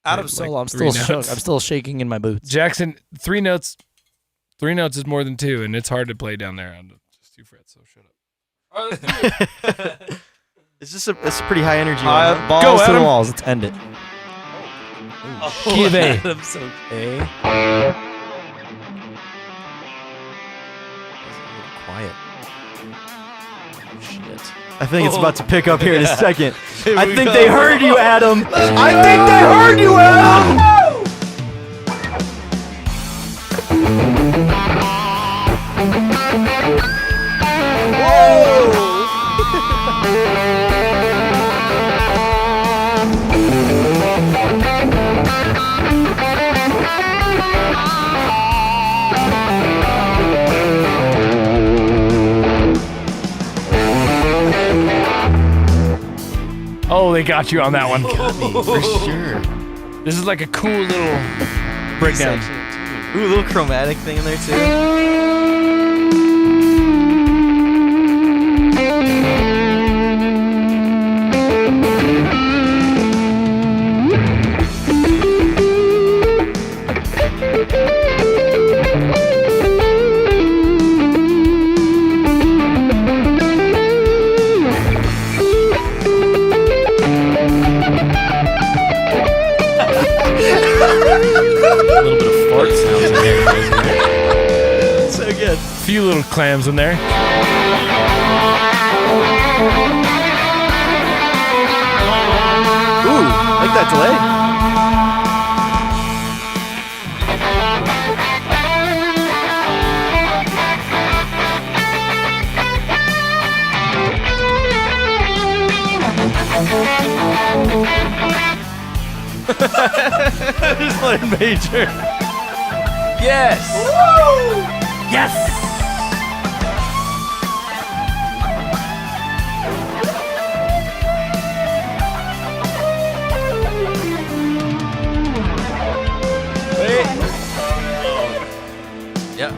Adam Like solo. I'm 3 still shook. notes. I'm still shaking in my boots. Jackson, 3 notes. 3 notes is more than 2, and it's hard to play down there on just 2 frets. So shut up. It's just it's a pretty high energy one. huh? Balls Go, to the Adam. walls. Let's end it. Key of A. Adam's okay. Quiet. Shit. I think it's about to pick up here in a second. I think they heard you, Adam. I think they heard you, Adam. Oh, they got you on that one. For sure. This is like a cool little breakdown. Ooh, a little chromatic thing in there too. little clams in there. Ooh, like that delay. Just playing major. Yes. Yes. Wait. Yep.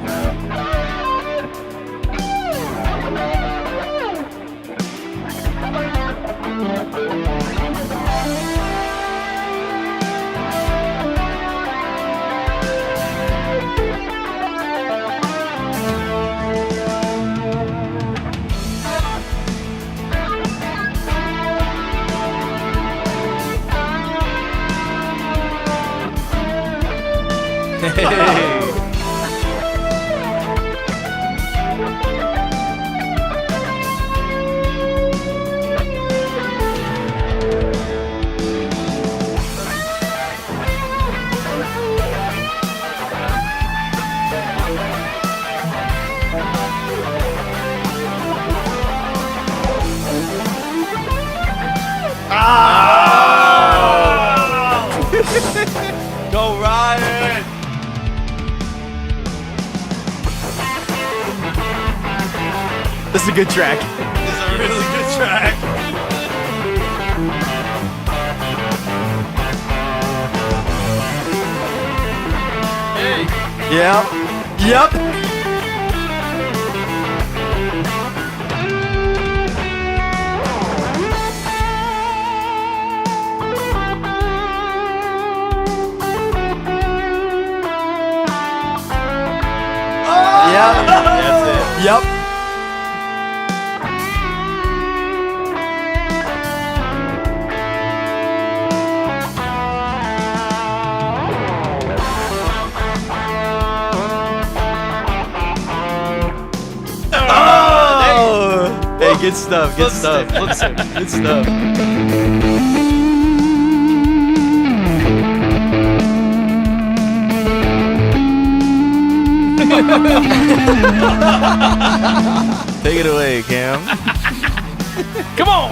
Hey. Go Ryan! This is a good track. This is a really good track. Hey. Yep. That's it. Yep. Oh! Hey, good stuff. Good stuff. Good stuff. Take it away, Cam. Come on.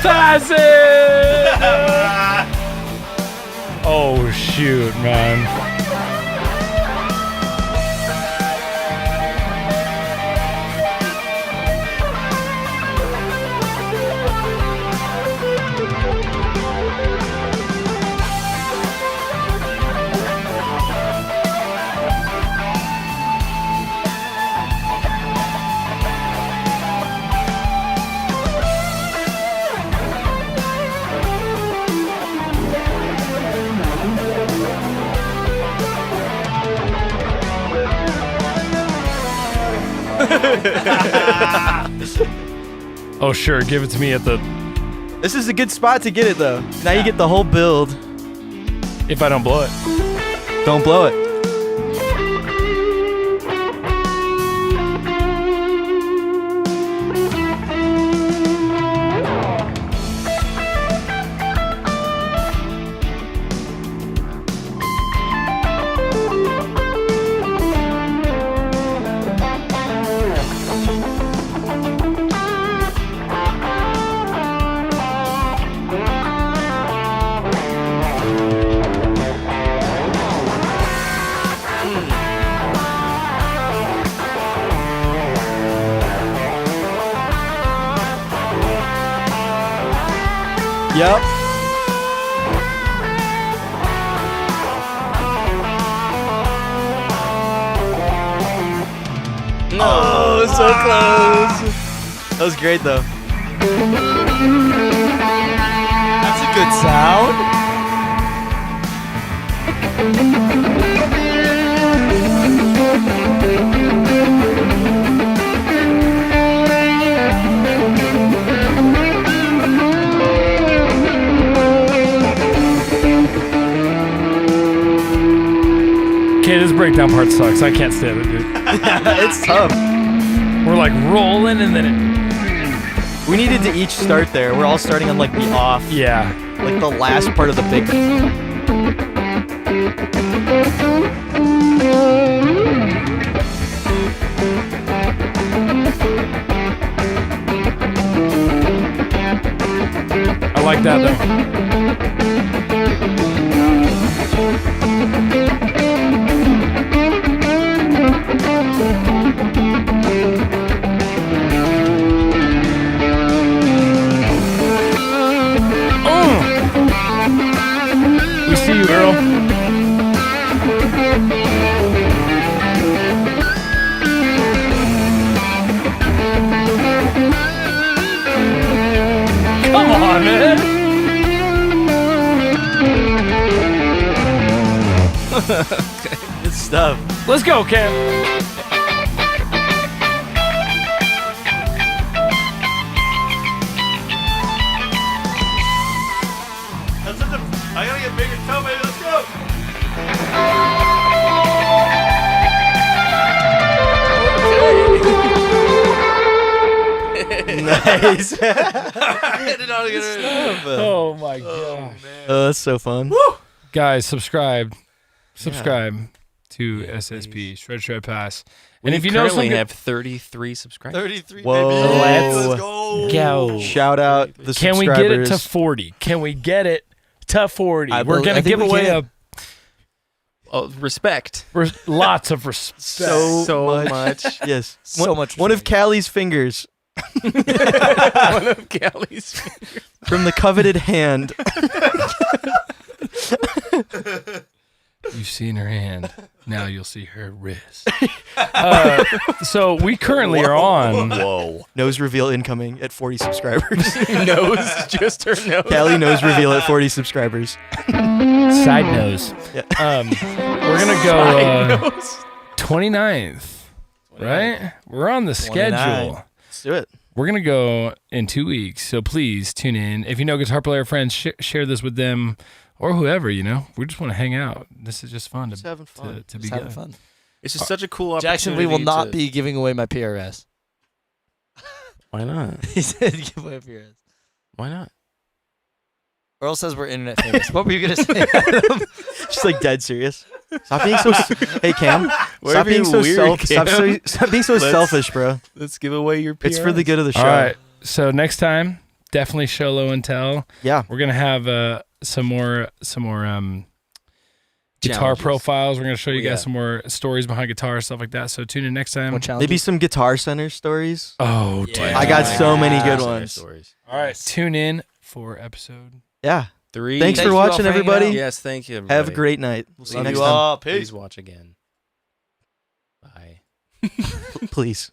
Pass it! Oh shoot, man. Oh sure, give it to me at the This is a good spot to get it though. Now you get the whole build. If I don't blow it. Don't blow it. Yep. No. Oh, so close. That was great though. That's a good sound. Okay, this breakdown part sucks. I can't stand it, dude. It's tough. We're like rolling and then it. We needed to each start there. We're all starting on like the off, Yeah. like the last part of the big. I like that though. We see you, girl. Come on, man. Good stuff. Let's go, Cam. I gotta get bigger toe, baby. Let's go. Nice. I did not get it. Oh my gosh. Oh, that's so fun. Guys, subscribe to SSP Shred Pass. And if you know currently something, have 33 subscribers. 33, Whoa. baby. Let's Let's go. go. Shout out the Can we subscribers. get it to 40? Can we get it to 40? I We're bel- gonna I think give we away can. Respect. lots of respect. so much. Yes. So one, much One of respect. Callie's fingers One of Callie's. from the coveted hand. You've seen her hand. Now you'll see her wrist. So we currently are on. Whoa. Nose reveal incoming at 40 subscribers. Nose, just her nose. Callie nose reveal at 40 subscribers. Side nose. Yeah. We're gonna go 29th, right? We're on the 29. schedule. Let's do it. We're gonna go in 2 weeks, so please tune in. If you know guitar player friends, share this with them or whoever. You know, we just want to hang out. This is just fun Just having fun. to be Just having good. fun. It's just such a cool opportunity. Jackson, we will not to- be giving away my PRS. Why not? He said give away a PRS. Why not? Earl says we're internet famous. What were you gonna say, Adam? Just like dead serious. Stop being so. Hey Cam. Why Stop are you being so weird, self. Cam? Stop being so Let's- selfish, bro. Let's give away your PRS. It's for the good of the show. All right. So next time, definitely SHOLO and TELL. Yeah. We're gonna have some more guitar Challenges. profiles. We're gonna show you Oh, guys yeah. some more stories behind guitar, stuff like that. So tune in next time. What challenge? Maybe some Guitar Center stories. Oh, Yeah. damn. I got so many good Stories. ones. Stories. All right. Tune in for episode. Yeah. 3. Thanks for you all watching, for hanging everybody. out. Yes, thank you. Everybody. Have a great night. We'll see you Love next you time. all. Please Peace. watch again. Bye. Please.